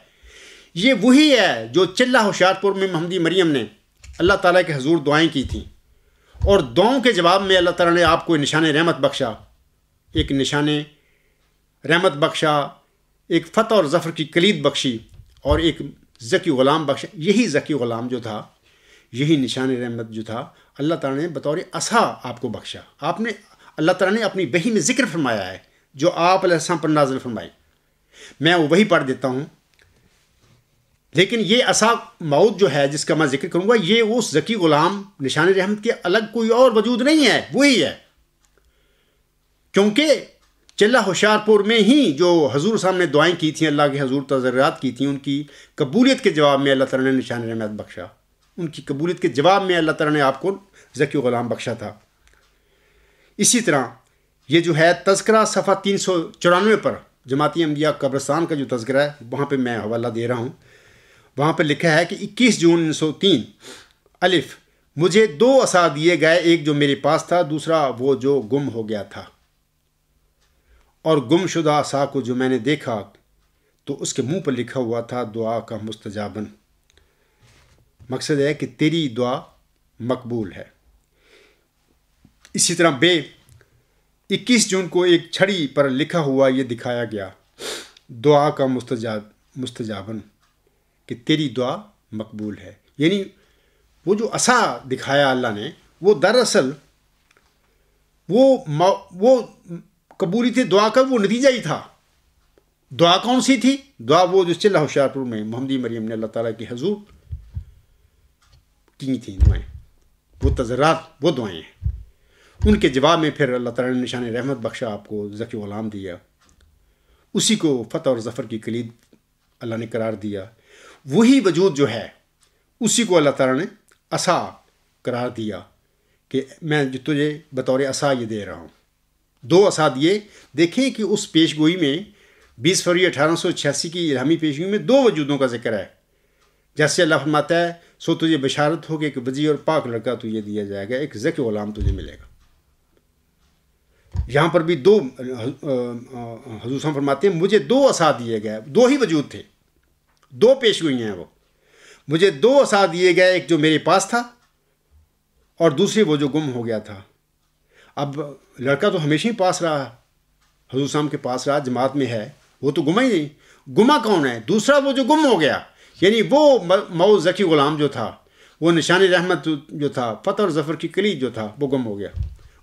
یہ وہی ہے جو چلہ ہوشیار پور میں محمدی مریم نے اللہ تعالیٰ کے حضور دعائیں کی تھیں، اور دعاؤں کے جواب میں اللہ تعالیٰ نے آپ کو نشان رحمت بخشا، ایک نشان رحمت بخشا، ایک فتح اور ظفر کی کلید بخشی، اور ایک ذکی غلام بخشا. یہی ذکی غلام جو تھا، یہی نشان رحمت جو تھا، اللہ تعالیٰ نے بطور عصا آپ کو بخشا. اللہ تعالیٰ نے اپنی وحی میں ذکر فرمایا ہے جو آپ علیہ السلام پر نازل فرمائی. میں وہی پڑھ دیتا ہوں. لیکن یہ عصا موت جو ہے جس کا میں ذکر کروں گا، یہ اس ذکی غلام نشان رحمت کے الگ کوئی اور وجود نہیں ہے، وہی ہے. کیونکہ چلہ ہوشیار پور میں ہی جو حضور صاحب نے دعائیں کی تھیں، اللہ کے حضور تضرعات کی تھیں، ان کی قبولیت کے جواب میں اللہ تعالیٰ نے نشان رحمت بخشا. ان کی قبولیت کے جواب میں اللہ تعالیٰ نے آپ کو ذکی غلام بخشا تھا. اسی طرح یہ جو ہے تذکرہ صفحہ 394 پر جماعتی انبیاء قبرستان کا جو تذکرہ ہے، وہاں پہ میں حوالہ دے رہا ہوں. وہاں پہ لکھا ہے کہ 21 جون 1903 الف مجھے 2 عصا دیے گئے، ایک جو میرے پاس تھا، دوسرا وہ جو گم ہو گیا تھا. اور گم شدہ عصا کو جو میں نے دیکھا تو اس کے منہ پر لکھا ہوا تھا دعا کا مستجابن. مقصد ہے کہ تیری دعا مقبول ہے. اسی طرح 21 جون کو ایک چھڑی پر لکھا ہوا یہ دکھایا گیا دعا کا مستجابن، کہ تیری دعا مقبول ہے. یعنی وہ جو عصا دکھایا اللہ نے، وہ دراصل وہ قبولیت دعا کا وہ نتیجہ ہی تھا. دعا کون سی تھی؟ دعا وہ جو چلہ ہوشیار پور میں محمدی مریم نے اللہ تعالیٰ کی حضور کی تھیں دعائیں، وہ تضرعات، وہ دعائیں ہیں. ان کے جواب میں پھر اللہ تعالیٰ نے نشان رحمت بخشا، آپ کو ذکی غلام دیا. اسی کو فتح اور ظفر کی کلید اللہ نے قرار دیا. وہی وجود جو ہے اسی کو اللہ تعالیٰ نے عصا قرار دیا کہ میں جو تجھے بطور عصا یہ دے رہا ہوں. 2 عصا دیے. دیکھیں کہ اس پیش گوئی میں 20 فروری 1886 کی الہامی پیش گوئی میں 2 وجودوں کا ذکر ہے. جیسے اللہ فرماتا ہے سو تجھے بشارت ہوگی کہ وجی اور پاک لڑکا تجھے دیا جائے گا، ایک ذکی غلام تجھے ملے گا. یہاں پر بھی 2 حضور صاحب فرماتے ہیں مجھے 2 عصا دیے گئے. 2 ہی وجود تھے، 2 پیش گوئی ہیں. وہ مجھے 2 عصا دیے گئے، ایک جو میرے پاس تھا اور دوسری وہ جو گم ہو گیا تھا. اب لڑکا تو ہمیشہ ہی پاس رہا، حضور صاحب کے پاس رہا، جماعت میں ہے، وہ تو گما ہی نہیں. گما کون ہے؟ دوسرا وہ جو گم ہو گیا. یعنی وہ مئو ذکی غلام جو تھا، وہ نشان رحمت جو تھا، فتح اور ظفر کی کلید جو تھا، وہ گم ہو گیا.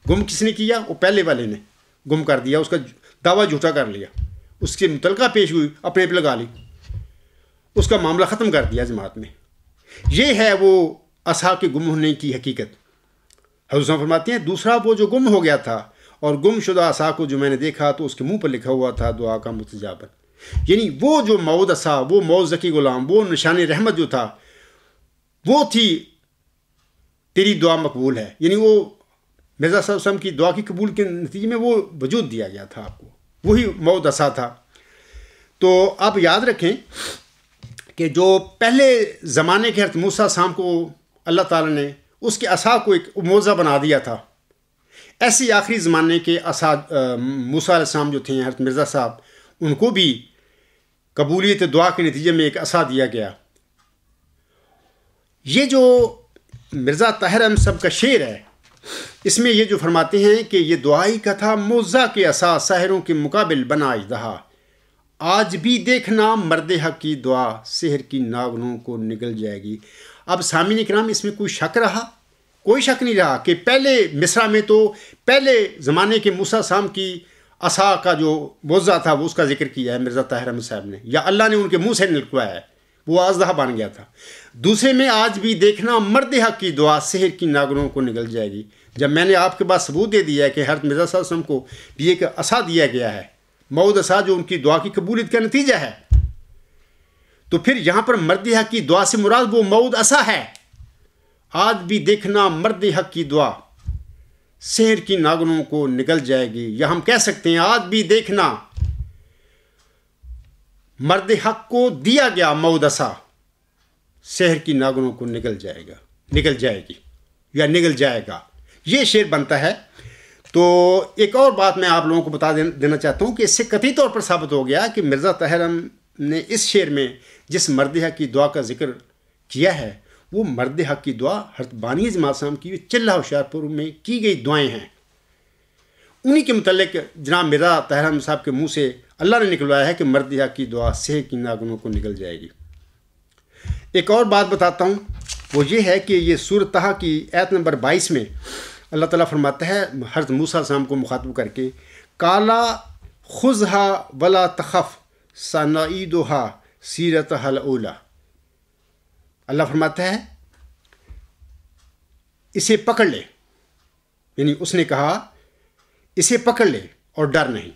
گم کس نے کیا؟ وہ پہلے والے نے گم کر دیا، اس کا دعویٰ جھوٹا کر لیا، اس کی متعلقہ پیش ہوئی اپنے پہ لگا لی، اس کا معاملہ ختم کر دیا جماعت میں. یہ ہے وہ عصا کے گم ہونے کی حقیقت. حضور صاحب فرماتے ہیں دوسرا وہ جو گم ہو گیا تھا اور گم شدہ عصا کو جو میں نے دیکھا تو اس کے منہ پر لکھا ہوا تھا دعا کا مستجابن. یعنی وہ جو مود عصا، وہ مود ذکی غلام، وہ نشان رحمت جو تھا، وہ تھی تیری دعا مقبول ہے. یعنی وہ مرزا صاحب وسلم کی دعا کی قبول کے نتیجے میں وہ وجود دیا گیا تھا آپ کو، وہی مود عصا تھا. تو آپ یاد رکھیں کہ جو پہلے زمانے کے حضرت موسیٰ السلام کو اللہ تعالیٰ نے اس کے عصا کو ایک معجزہ بنا دیا تھا، ایسی آخری زمانے کے عصا موسیٰ علیہ السلام جو تھے حضرت مرزا صاحب، ان کو بھی قبولیت دعا کے نتیجے میں ایک عصا دیا گیا. یہ جو مرزا طاہر احمد صاحب کا شعر ہے، اس میں یہ جو فرماتے ہیں کہ یہ دعائی کا تھا معجزہ کے عصا، ساحروں کے مقابل بنا اژدہا، آج بھی دیکھنا مرد حق کی دعا، سحر کی ناگنوں کو نگل جائے گی. اب سامعین کرام اس میں کوئی شک رہا؟ کوئی شک نہیں رہا کہ پہلے مصرع میں تو پہلے زمانے کے موسیٰ السلام کی عصا کا جو معجزہ تھا وہ اس کا ذکر کیا ہے مرزا طاہر احمد صاحب نے، یا اللہ نے ان کے منہ سے نکلوایا ہے، وہ اژدہا بن گیا تھا. دوسرے میں آج بھی دیکھنا مرد حق کی دعا، سحر کی ناگنوں کو نگل جائے گی. جب میں نے آپ کے پاس ثبوت دے دیا ہے کہ حضرت مرزا صلی اللہ علیہ وسلم کو بھی ایک عصا دیا گیا ہے، مود عصا جو ان کی دعا کی قبولیت کا نتیجہ ہے، تو پھر یہاں پر مرد حق کی دعا سے مراد وہ مود عصا ہے. آج بھی دیکھنا مرد حق کی دعا، سحر کی ناگنوں کو نگل جائے گی. یا ہم کہہ سکتے ہیں آج بھی دیکھنا مرد حق کو دیا گیا مود عصا، سحر کی ناگنوں کو نگل جائے گی یا نگل جائے گا. یہ شعر بنتا ہے. تو ایک اور بات میں آپ لوگوں کو بتا دینا چاہتا ہوں کہ اس سے قطعی طور پر ثابت ہو گیا کہ مرزا طاہر احمد نے اس شعر میں جس مرد حق کی دعا کا ذکر کیا ہے وہ مرد حق کی دعا حضرت بانی جماعت صاحب کی چلہ ہوشیار پور میں کی گئی دعائیں ہیں. انہی کے متعلق جناب مرزا طاہر احمد صاحب کے منہ سے اللہ نے نکلوایا ہے کہ مرد حق کی دعا سحر کی ناگنوں کو نگل جائے گی. ایک اور بات بتاتا ہوں، وہ یہ ہے کہ یہ سورۃ طٰہٰ کی آیت نمبر 22 میں اللہ تعالیٰ فرماتا ہے حضرت موسیٰ علیہ السلام کو مخاطب کر کے، کالا خذھا ولا تخف سنعیدھا سیرتھا الاولی۔ اللہ فرماتا ہے اسے پکڑ لے، یعنی اس نے کہا اسے پکڑ لے اور ڈر نہیں،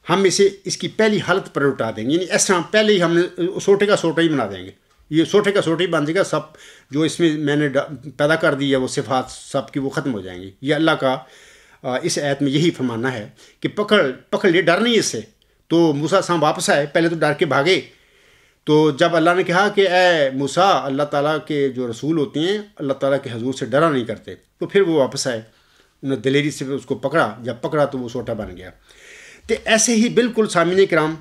ہم اسے اس کی پہلی حالت پر لوٹا دیں گے، یعنی اس طرح پہلے ہی ہم نے سوٹے کا سوٹا ہی بنا دیں گے، یہ سوٹے کا سوٹا ہی بن جائے گا، سب جو اس میں نے پیدا کر دی ہے وہ صفات سب کی وہ ختم ہو جائیں گی۔ یہ اللہ کا اس آیت میں یہی فرمانا ہے کہ پکڑ لے، ڈر نہیں اس سے۔ تو موسیٰ صاحب واپس آئے، پہلے تو ڈر کے بھاگے، تو جب اللہ نے کہا کہ اے موسیٰ، اللہ تعالیٰ کے جو رسول ہوتے ہیں اللہ تعالیٰ کے حضور سے ڈرا نہیں کرتے، تو پھر وہ واپس آئے، انہوں نے دلیری سے اس کو پکڑا، جب پکڑا تو وہ سوٹا بن گیا۔ تو ایسے ہی بالکل سامعین کرام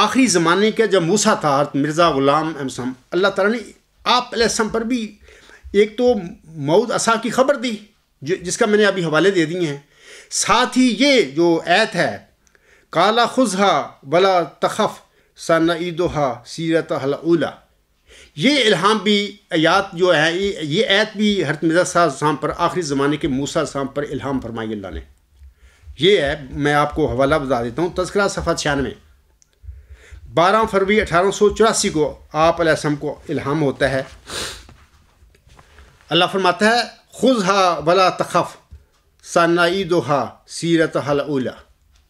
آخری زمانے کا جب موسیٰ تھا، حضرت مرزا غلام احمد السلام، اللہ تعالیٰ نے آپ علیہ السلام پر بھی ایک تو موعود عصا کی خبر دی جس کا میں نے ابھی حوالے دے دیے ہیں، ساتھ ہی یہ جو آیت ہے قال خذها ولا تخف سنعیدھا سیرتھا الاولی، یہ الہام بھی آیات جو ہے، یہ آیت بھی حضرت مرزا صاحب السلام پر آخری زمانے کے موسیٰ السلام پر الہام فرمائی اللہ نے۔ یہ ہے، میں آپ کو حوالہ بتا دیتا ہوں، تذکرہ صفحہ 96، 12 فروری 1884 کو آپ علیہ السلام کو الہام ہوتا ہے۔ اللہ فرماتا ہے خذها ولا تخف سنعیدھا سیرتھا الاولی۔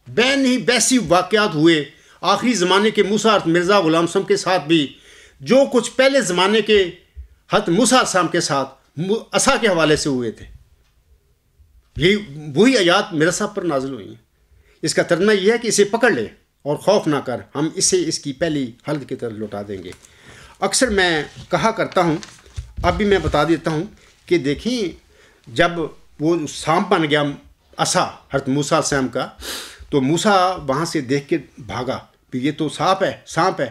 بین ہی بیسی واقعات ہوئے آخری زمانے کے موسیٰ حضرت مرزا غلام صاحب کے ساتھ بھی، جو کچھ پہلے زمانے کے حضرت موسیٰ السلام کے ساتھ عصا کے حوالے سے ہوئے تھے، یہی وہی آیات مرزا صاحب پر نازل ہوئی ہیں۔ اس کا ترجمہ یہ ہے کہ اسے پکڑ لے اور خوف نہ کر، ہم اسے اس کی پہلی حالت کی طرف لوٹا دیں گے۔ اکثر میں کہا کرتا ہوں، اب بھی میں بتا دیتا ہوں کہ دیکھیں جب وہ سانپ بن گیا عصا حضرت موسیٰ السلام کا، تو موسیٰ وہاں سے دیکھ کے بھاگا کہ یہ تو سانپ ہے،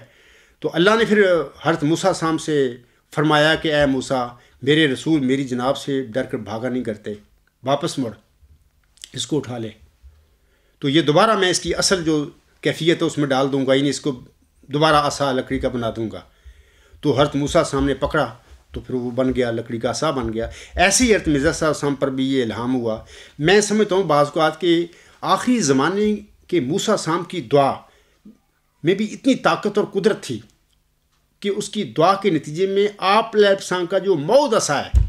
تو اللہ نے پھر حضرت موسیٰ السلام سے فرمایا کہ اے موسیٰ، میرے رسول میری جناب سے ڈر کر بھاگا نہیں کرتے، واپس مڑ، اس کو اٹھا لے، تو یہ دوبارہ میں اس کی اصل جو کیفیت ہے اس میں ڈال دوں گا، یعنی اس کو دوبارہ عصا لکڑی کا بنا دوں گا۔ تو حضرت موسیٰ السلام نے پکڑا تو پھر وہ بن گیا، لکڑی کا عصا بن گیا۔ ایسے ہی حضرت مرزا صاحب السلام پر بھی یہ الہام ہوا۔ میں سمجھتا ہوں بعض اوقات کہ آخری زمانے کے موسیٰ السلام کی دعا میں بھی اتنی طاقت اور قدرت تھی کہ اس کی دعا کے نتیجے میں آپ علیہ السلام کا جو موعود عصا ہے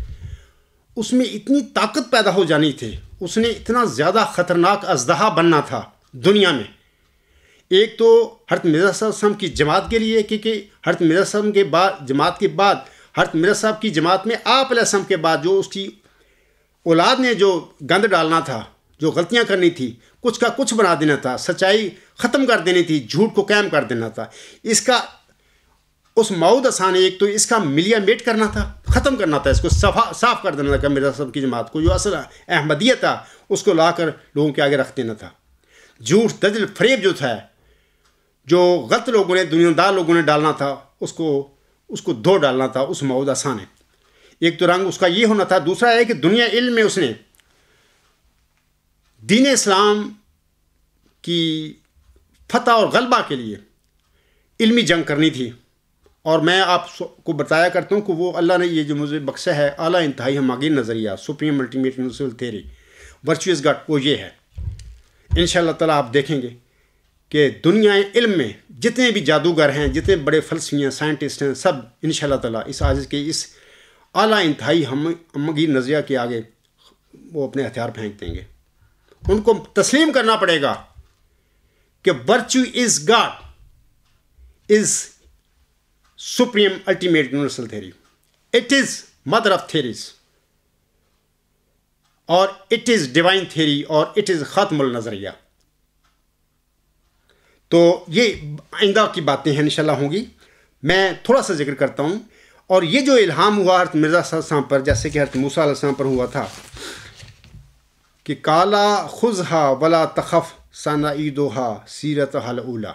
اس میں اتنی طاقت پیدا ہو جانی تھی، اس نے اتنا زیادہ خطرناک اژدہا بننا تھا دنیا میں۔ ایک تو حضرت مرزا صاحب السلام کی جماعت کے لیے، کیونکہ حضرت مرزا صاحب کے بعد جماعت کے بعد حضرت مرزا صاحب کی جماعت میں آپ علیہ السلام کے بعد جو اس کی اولاد نے جو گند ڈالنا تھا، جو غلطیاں کرنی تھی، کچھ کا کچھ بنا دینا تھا، سچائی ختم کر دینی تھی، جھوٹ کو قائم کر دینا تھا، اس کا اس موعود عصا نے ایک تو اس کا ملیا میٹ کرنا تھا، ختم کرنا تھا، اس کو صاف کر دینا تھا، مرزا صاحب کی جماعت کو جو اصل احمدیت تھا اس کو لا کر لوگوں کے آگے رکھ دینا تھا۔ جھوٹ دجل فریب جو تھا، جو غلط لوگوں نے، دنیادار لوگوں نے ڈالنا تھا، اس کو دھو ڈالنا تھا اس موعود عصا نے۔ ایک تو رنگ اس کا یہ ہونا تھا، دوسرا ہے کہ دنیا علم میں اس نے دین اسلام کی فتح اور غلبہ کے لیے علمی جنگ کرنی تھی۔ اور میں آپ کو بتایا کرتا ہوں کہ وہ اللہ نے یہ جو مجھے بخشا ہے اعلیٰ انتہائی ہماگیر نظریہ، supreme ultimate universal theory, virtuous God, وہ یہ ہے۔ انشاءاللہ تعالیٰ آپ دیکھیں گے کہ دنیا علم میں جتنے بھی جادوگر ہیں، جتنے بڑے فلسفی ہیں، سائنٹسٹ ہیں، سب انشاءاللہ تعالیٰ اس آج کے اس اعلیٰ انتہائی ہمگیر نظریہ کے آگے وہ اپنے ہتھیار پھینک دیں گے۔ ان کو تسلیم کرنا پڑے گا کہ virtue is God is supreme ultimate universal theory, it is mother of theories, اور اٹ از ڈیوائن تھیوری، اور اٹ از خاتم النظریہ۔ تو یہ آئندہ کی باتیں ہیں انشاءاللہ ہوں گی، میں تھوڑا سا ذکر کرتا ہوں۔ اور یہ جو الہام ہوا حضرت مرزا صاحب السلام پر، جیسے کہ حضرت موسیٰ علیہ السلام پر ہوا تھا کہ قالا خذها ولا تخف سنعیدھا سیرتھا الاولی،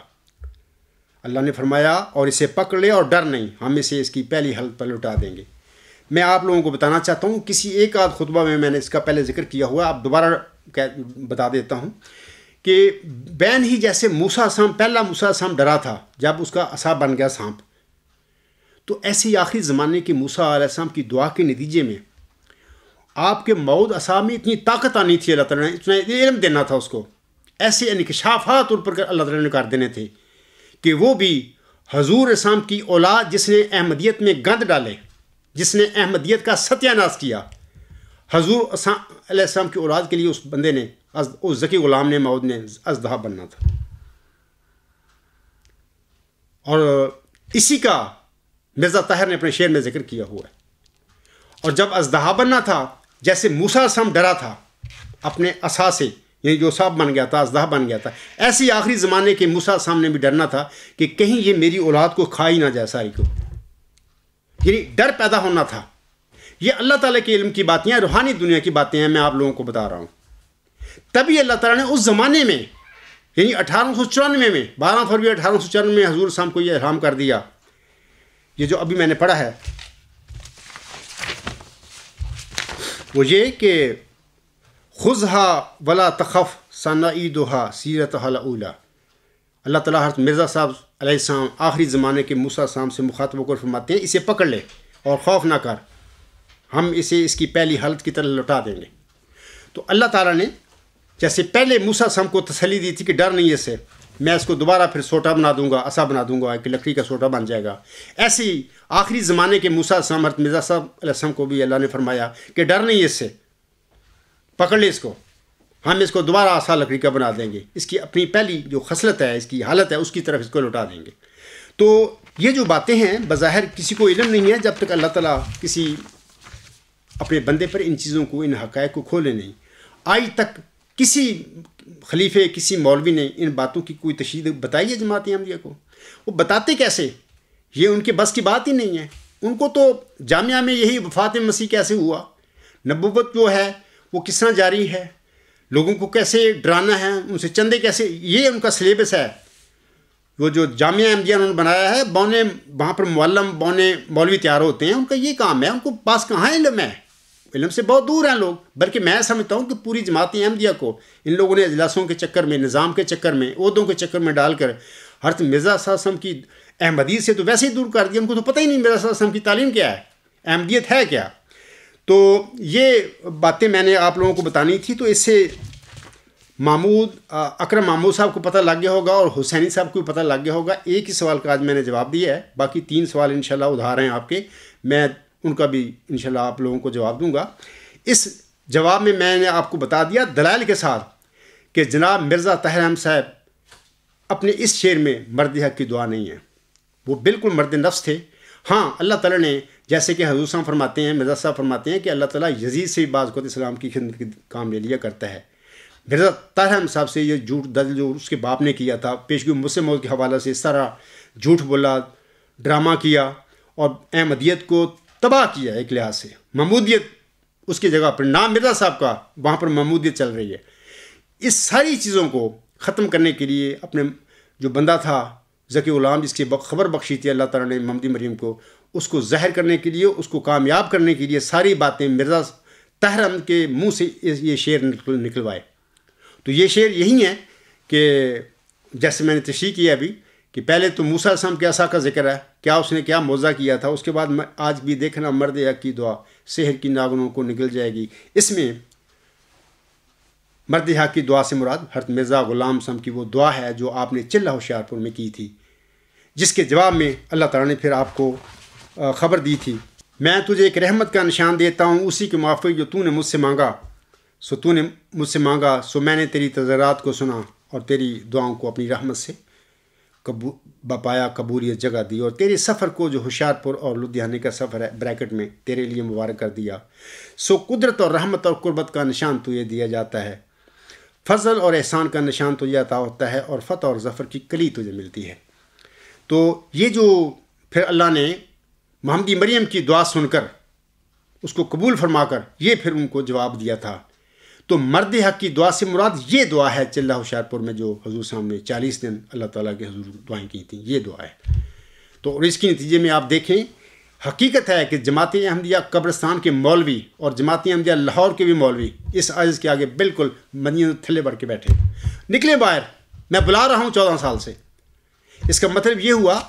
اللہ نے فرمایا اور اسے پکڑ لے اور ڈر نہیں، ہم اسے اس کی پہلی حالت پر لوٹا دیں گے۔ میں آپ لوگوں کو بتانا چاہتا ہوں، کسی ایک آدھ خطبہ میں نے اس کا پہلے ذکر کیا ہوا، آپ دوبارہ بتا دیتا ہوں کہ بین ہی جیسے موسیٰ السلام، پہلا موسیٰ السلام ڈرا تھا جب اس کا عصا بن گیا سانپ، تو ایسے ہی آخری زمانے کے موسیٰ علیہ السلام کی دعا کے نتیجے میں آپ کے موعود عصا میں اتنی طاقت آنی تھی، اللہ تعالیٰ نے اتنا علم دینا تھا اس کو، ایسے انکشافات ان پر اللہ تعالیٰ نے کر دینے تھے کہ وہ بھی حضور اسلام کی اولاد جس نے احمدیت میں گند ڈالے، جس نے احمدیت کا ستیہ ناش کیا، حضور علیہ السلام کی اولاد کے لیے اس بندے نے، اس ذکی غلام نے، مود نے اژدہا بننا تھا. اور اسی کا مرزا طاہر نے اپنے شعر میں ذکر کیا ہوا ہے. اور جب اژدہا بننا تھا، جیسے موسیٰ علیہ السلام ڈرا تھا اپنے عصا سے، یعنی جو سانپ بن گیا تھا، اژدہا بن گیا تھا، ایسی آخری زمانے کے موسیٰ علیہ السلام نے بھی ڈرنا تھا کہ کہیں یہ میری اولاد کو کھا ہی نہ جائے ساری کو. یعنی ڈر پیدا ہونا تھا. یہ اللہ تعالیٰ کے علم کی باتیں ہیں، روحانی دنیا کی باتیں ہیں، میں آپ لوگوں کو بتا رہا ہوں. تبھی اللہ تعالیٰ نے اس زمانے میں، یعنی 1894 میں، 12 فروری 1894 میں حضور السلام کو یہ الہام کر دیا. یہ جو ابھی میں نے پڑھا ہے وہ یہ کہ خذها ولا تخف سنعیدها سیرتها الاولی. اللہ تعالیٰ حضرت مرزا صاحب علیہ السلام آخری زمانے کے موسیٰ السلام سے مخاطب ہو کر فرماتے ہیں اسے پکڑ لے اور خوف نہ کر، ہم اسے اس کی پہلی حالت کی طرح لوٹا دیں گے. تو اللہ تعالیٰ نے جیسے پہلے موسیٰ السلام کو تسلی دی تھی کہ ڈر نہیں اس سے، میں اس کو دوبارہ پھر سوٹا بنا دوں گا، عصا بنا دوں گا کہ لکڑی کا سوٹا بن جائے گا، ایسی آخری زمانے کے موسیٰ السلام حضرت مرزا صاحب علیہ السلام کو بھی اللہ نے فرمایا کہ ڈر نہیں اس سے، پکڑ لے اس کو، ہم اس کو دوبارہ عصا لکڑی کا بنا دیں گے، اس کی اپنی پہلی جو خصلت ہے، اس کی حالت ہے، اس کی طرف اس کو لوٹا دیں گے. تو یہ جو باتیں ہیں بظاہر کسی کو علم نہیں ہے جب تک اللہ تعالیٰ کسی اپنے بندے پر ان چیزوں کو، ان حقائق کو کھولے نہیں. آج تک کسی خلیفے، کسی مولوی نے ان باتوں کی کوئی تشریح بتائی ہے جماعت احمدیہ کو؟ وہ بتاتے کیسے؟ یہ ان کے بس کی بات ہی نہیں ہے. ان کو تو جامعہ میں یہی وفات مسیح کیسے ہوا، نبوت جو ہے وہ کس طرح جاری ہے، لوگوں کو کیسے ڈرانا ہے، ان سے چندے کیسے، یہ ان کا سلیبس ہے. وہ جو جامعہ احمدیہ انہوں نے بنایا ہے، بونے وہاں پر معلم، بونے مولوی تیار ہوتے ہیں، ان کا یہ کام ہے. ان کو پاس کہاں علم ہے، علم سے بہت دور ہیں لوگ. بلکہ میں سمجھتا ہوں کہ پوری جماعت احمدیہ کو ان لوگوں نے اجلاسوں کے چکر میں، نظام کے چکر میں، عہدوں کے چکر میں ڈال کر حضرت مرزا صلی اللہ علیہ وسلم کی احمدیت سے تو ویسے ہی دور کر دیا. ان کو تو پتہ ہی نہیں مرزا صلی اللہ علیہ وسلم کی تعلیم کیا ہے، احمدیت ہے کیا. تو یہ باتیں میں نے آپ لوگوں کو بتانی تھی. تو اس سے اکرم محمود صاحب کو پتہ لگ گیا ہوگا اور حسینی صاحب کو بھی پتہ لگ گیا ہوگا. ایک ہی سوال کا آج میں نے جواب دیا ہے، باقی 3 سوال انشاءاللہ ادھار ہیں آپ کے، میں ان کا بھی انشاءاللہ آپ لوگوں کو جواب دوں گا. اس جواب میں نے آپ کو بتا دیا دلائل کے ساتھ کہ جناب مرزا طاہر احمد صاحب اپنے اس شعر میں مرد حق کی دعا نہیں ہے، وہ بالکل مرد نفس تھے. ہاں اللہ تعالیٰ نے، جیسے کہ حضور صاحب فرماتے ہیں، مرزا صاحب فرماتے ہیں کہ اللہ تعالیٰ یزید سے بعض اوقات اسلام کی خدمت کی کام لے لیا کرتا ہے. مرزا طاہر احمد صاحب سے یہ جھوٹ دل جو اس کے باپ نے کیا تھا، پیشگوئی مسلم موت کے حوالے سے اس طرح جھوٹ بولا، ڈرامہ کیا اور احمدیت کو تباہ کیا. ایک لحاظ سے محمودیت اس کی جگہ پر، نام مرزا صاحب کا، وہاں پر محمودیت چل رہی ہے. اس ساری چیزوں کو ختم کرنے کے لیے اپنے جو بندہ تھا ذکی غلام، جس کی خبر بخشی تھی اللہ تعالیٰ نے محمدی مریم کو، اس کو ظاہر کرنے کے لیے، اس کو کامیاب کرنے کے لیے ساری باتیں مرزا طاہر احمد کے منہ سے یہ شعر نکلوائے. تو یہ شعر یہی ہے کہ جیسے میں نے تشریح کیا ابھی کہ پہلے تو موسیٰ علیہ السلام کے عصا کا ذکر ہے، کیا اس نے کیا معجزہ کیا تھا. اس کے بعد آج بھی دیکھنا مرد حق کی دعا سحر کی ناگنوں کو نکل جائے گی. اس میں مرد حق کی دعا سے مراد حضرت مرزا غلام صاحب کی وہ دعا ہے جو آپ نے چلہ ہوشیارپور میں کی تھی، جس کے جواب میں اللہ تعالیٰ نے پھر آپ کو خبر دی تھی، میں تجھے ایک رحمت کا نشان دیتا ہوں، اسی کے موافق جو تو نے مجھ سے مانگا، سو میں نے تیری تذرات کو سنا اور تیری دعاؤں کو اپنی رحمت سے بپایا قبولیت جگہ دی، اور تیرے سفر کو جو ہوشیارپور اور لدھیانے کا سفر ہے بریکٹ میں تیرے لیے مبارک کر دیا. سو قدرت اور رحمت اور قربت کا نشان تجھے دیا جاتا ہے، فضل اور احسان کا نشان تجھے عطا ہوتا ہے، اور فتح اور ظفر کی کلی تجھے ملتی ہے. تو یہ جو پھر اللہ نے محمدی مریم کی دعا سن کر اس کو قبول فرما کر یہ پھر ان کو جواب دیا تھا. تو مرد حق کی دعا سے مراد یہ دعا ہے چلہ ہوشیارپور میں جو حضور صاحب نے 40 دن اللہ تعالیٰ کے حضور دعائیں کی تھیں، یہ دعا ہے. تو اور اس کے نتیجے میں آپ دیکھیں، حقیقت ہے کہ جماعت احمدیہ قبرستان کے مولوی اور جماعت احمدیہ لاہور کے بھی مولوی اس عجز کے آگے بالکل مدینہ تھلے بڑھ کے بیٹھے. نکلے باہر، میں بلا رہا ہوں 14 سال سے. اس کا مطلب یہ ہوا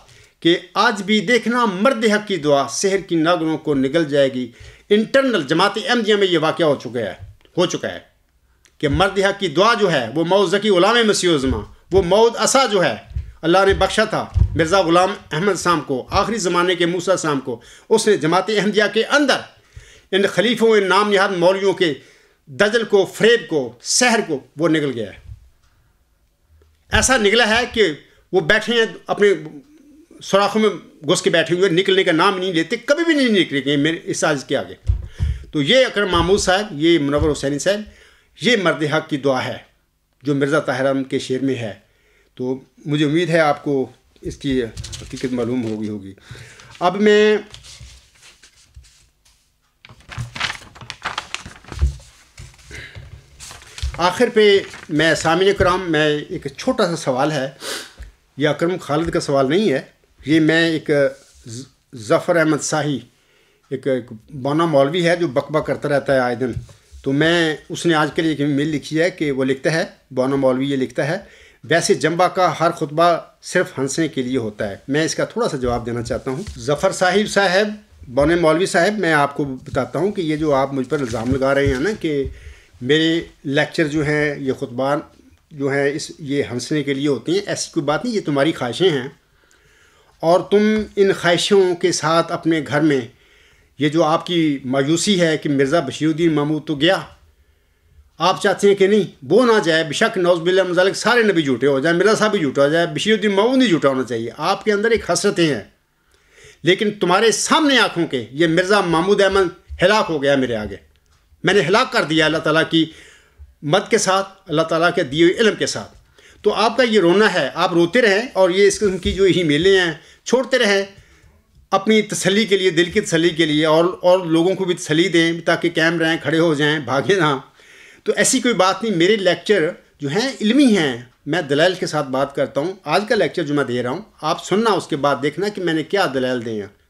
کہ آج بھی دیکھنا مرد حق کی دعا سحر کی ناگنوں کو نگل جائے گی. انٹرنل جماعت احمدیہ میں یہ واقعہ ہو چکا ہے کہ مرد حق کی دعا جو ہے وہ موت ذکی غلام مسیح الزماں، وہ موت عصا جو ہے اللہ نے بخشا تھا مرزا غلام احمد صاحب کو، آخری زمانے کے موسیٰ صاحب کو، اس نے جماعت احمدیہ کے اندر ان خلیفوں، ان نام نہاد مولویوں کے دجل کو، فریب کو، سحر کو وہ نگل گیا ہے۔ ایسا نگلا ہے کہ وہ بیٹھے ہیں اپنے سوراخوں میں گھس کے بیٹھے ہوئے، نکلنے کا نام نہیں لیتے، کبھی بھی نہیں نکلیں گے میرے اس سازش کے آگے۔ تو یہ اکرم محمود صاحب، یہ منور حسینی صاحب، یہ مرد حق کی دعا ہے جو مرزا طاہر احمد کے شعر میں ہے۔ تو مجھے امید ہے آپ کو اس کی حقیقت معلوم ہوگی۔ اب میں آخر پہ میں سامعین کرام، میں ایک چھوٹا سا سوال ہے، یہ اکرم خالد کا سوال نہیں ہے، یہ میں ایک ظفر احمد شاہی، ایک بانا مولوی ہے جو بک کرتا رہتا ہے آئے دن، تو میں اس نے آج کل ایک میل لکھی ہے کہ وہ لکھتا ہے، بانا مولوی یہ لکھتا ہے، ویسے جنبہ کا ہر خطبہ صرف ہنسنے کے لیے ہوتا ہے۔ میں اس کا تھوڑا سا جواب دینا چاہتا ہوں۔ ظفر صاحب، بانا مولوی صاحب، میں آپ کو بتاتا ہوں کہ یہ جو آپ مجھ پر الزام لگا رہے ہیں نا کہ میرے لیکچر جو ہیں، یہ خطبات جو ہیں یہ ہنسنے کے لیے ہوتی ہیں، ایسی کوئی بات نہیں، یہ تمہاری خواہشیں ہیں، اور تم ان خواہشوں کے ساتھ اپنے گھر میں یہ جو آپ کی مایوسی ہے کہ مرزا بشیر الدین محمود تو گیا، آپ چاہتے ہیں کہ نہیں وہ نہ جائے، بشک نعوذ باللہ من ذالک سارے نبی جھوٹے ہو جائیں، مرزا صاحب بھی جھوٹا ہو جائے، بشیر الدین محمود نہیں جھوٹا ہونا چاہیے۔ آپ کے اندر ایک حسرتیں ہیں، لیکن تمہارے سامنے آنکھوں کے یہ مرزا محمود احمد ہلاک ہو گیا میرے آگے، میں نے ہلاک کر دیا اللہ تعالیٰ کی مدد کے ساتھ، اللہ تعالیٰ کے دیے ہوئے علم کے ساتھ۔ تو آپ کا یہ رونا ہے، آپ روتے رہیں، اور یہ اس قسم کی جو ای میلیں ہیں چھوڑتے رہیں اپنی تسلی کے لیے، دل کی تسلی کے لیے، اور لوگوں کو بھی تسلی دیں تاکہ قائم رہیں، کھڑے ہو جائیں، بھاگیں نہ۔ تو ایسی کوئی بات نہیں، میرے لیکچر جو ہیں علمی ہیں، میں دلائل کے ساتھ بات کرتا ہوں۔ آج کا لیکچر جو میں دے رہا ہوں آپ سننا، اس کے بعد دیکھنا کہ میں نے کیا دلائل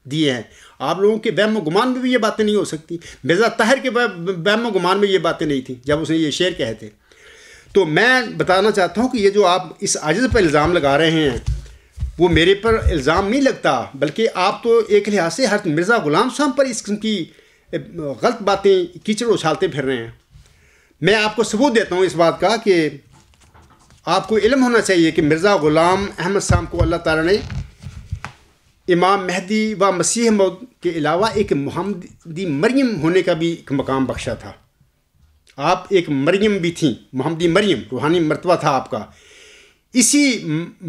دیے ہیں۔ آپ لوگوں کے وہم و گمان میں بھی یہ باتیں نہیں ہو سکتی، مرزا طاہر کے وہم و گمان میں یہ باتیں نہیں تھیں جب اس نے یہ شعر کہے تھے۔ تو میں بتانا چاہتا ہوں کہ یہ جو آپ اس عاجز پر الزام لگا رہے ہیں وہ میرے پر الزام نہیں لگتا، بلکہ آپ تو ایک لحاظ سے حضرت مرزا غلام صاحب پر اس قسم کی غلط باتیں کیچڑ اچھالتے پھر رہے ہیں۔ میں آپ کو ثبوت دیتا ہوں اس بات کا کہ آپ کو علم ہونا چاہیے کہ مرزا غلام احمد صاحب کو اللہ تعالیٰ نے امام مہدی و مسیح موعود کے علاوہ ایک محمدی مریم ہونے کا بھی ایک مقام بخشا تھا۔ آپ ایک مریم بھی تھیں، محمدی مریم، روحانی مرتبہ تھا آپ کا۔ اسی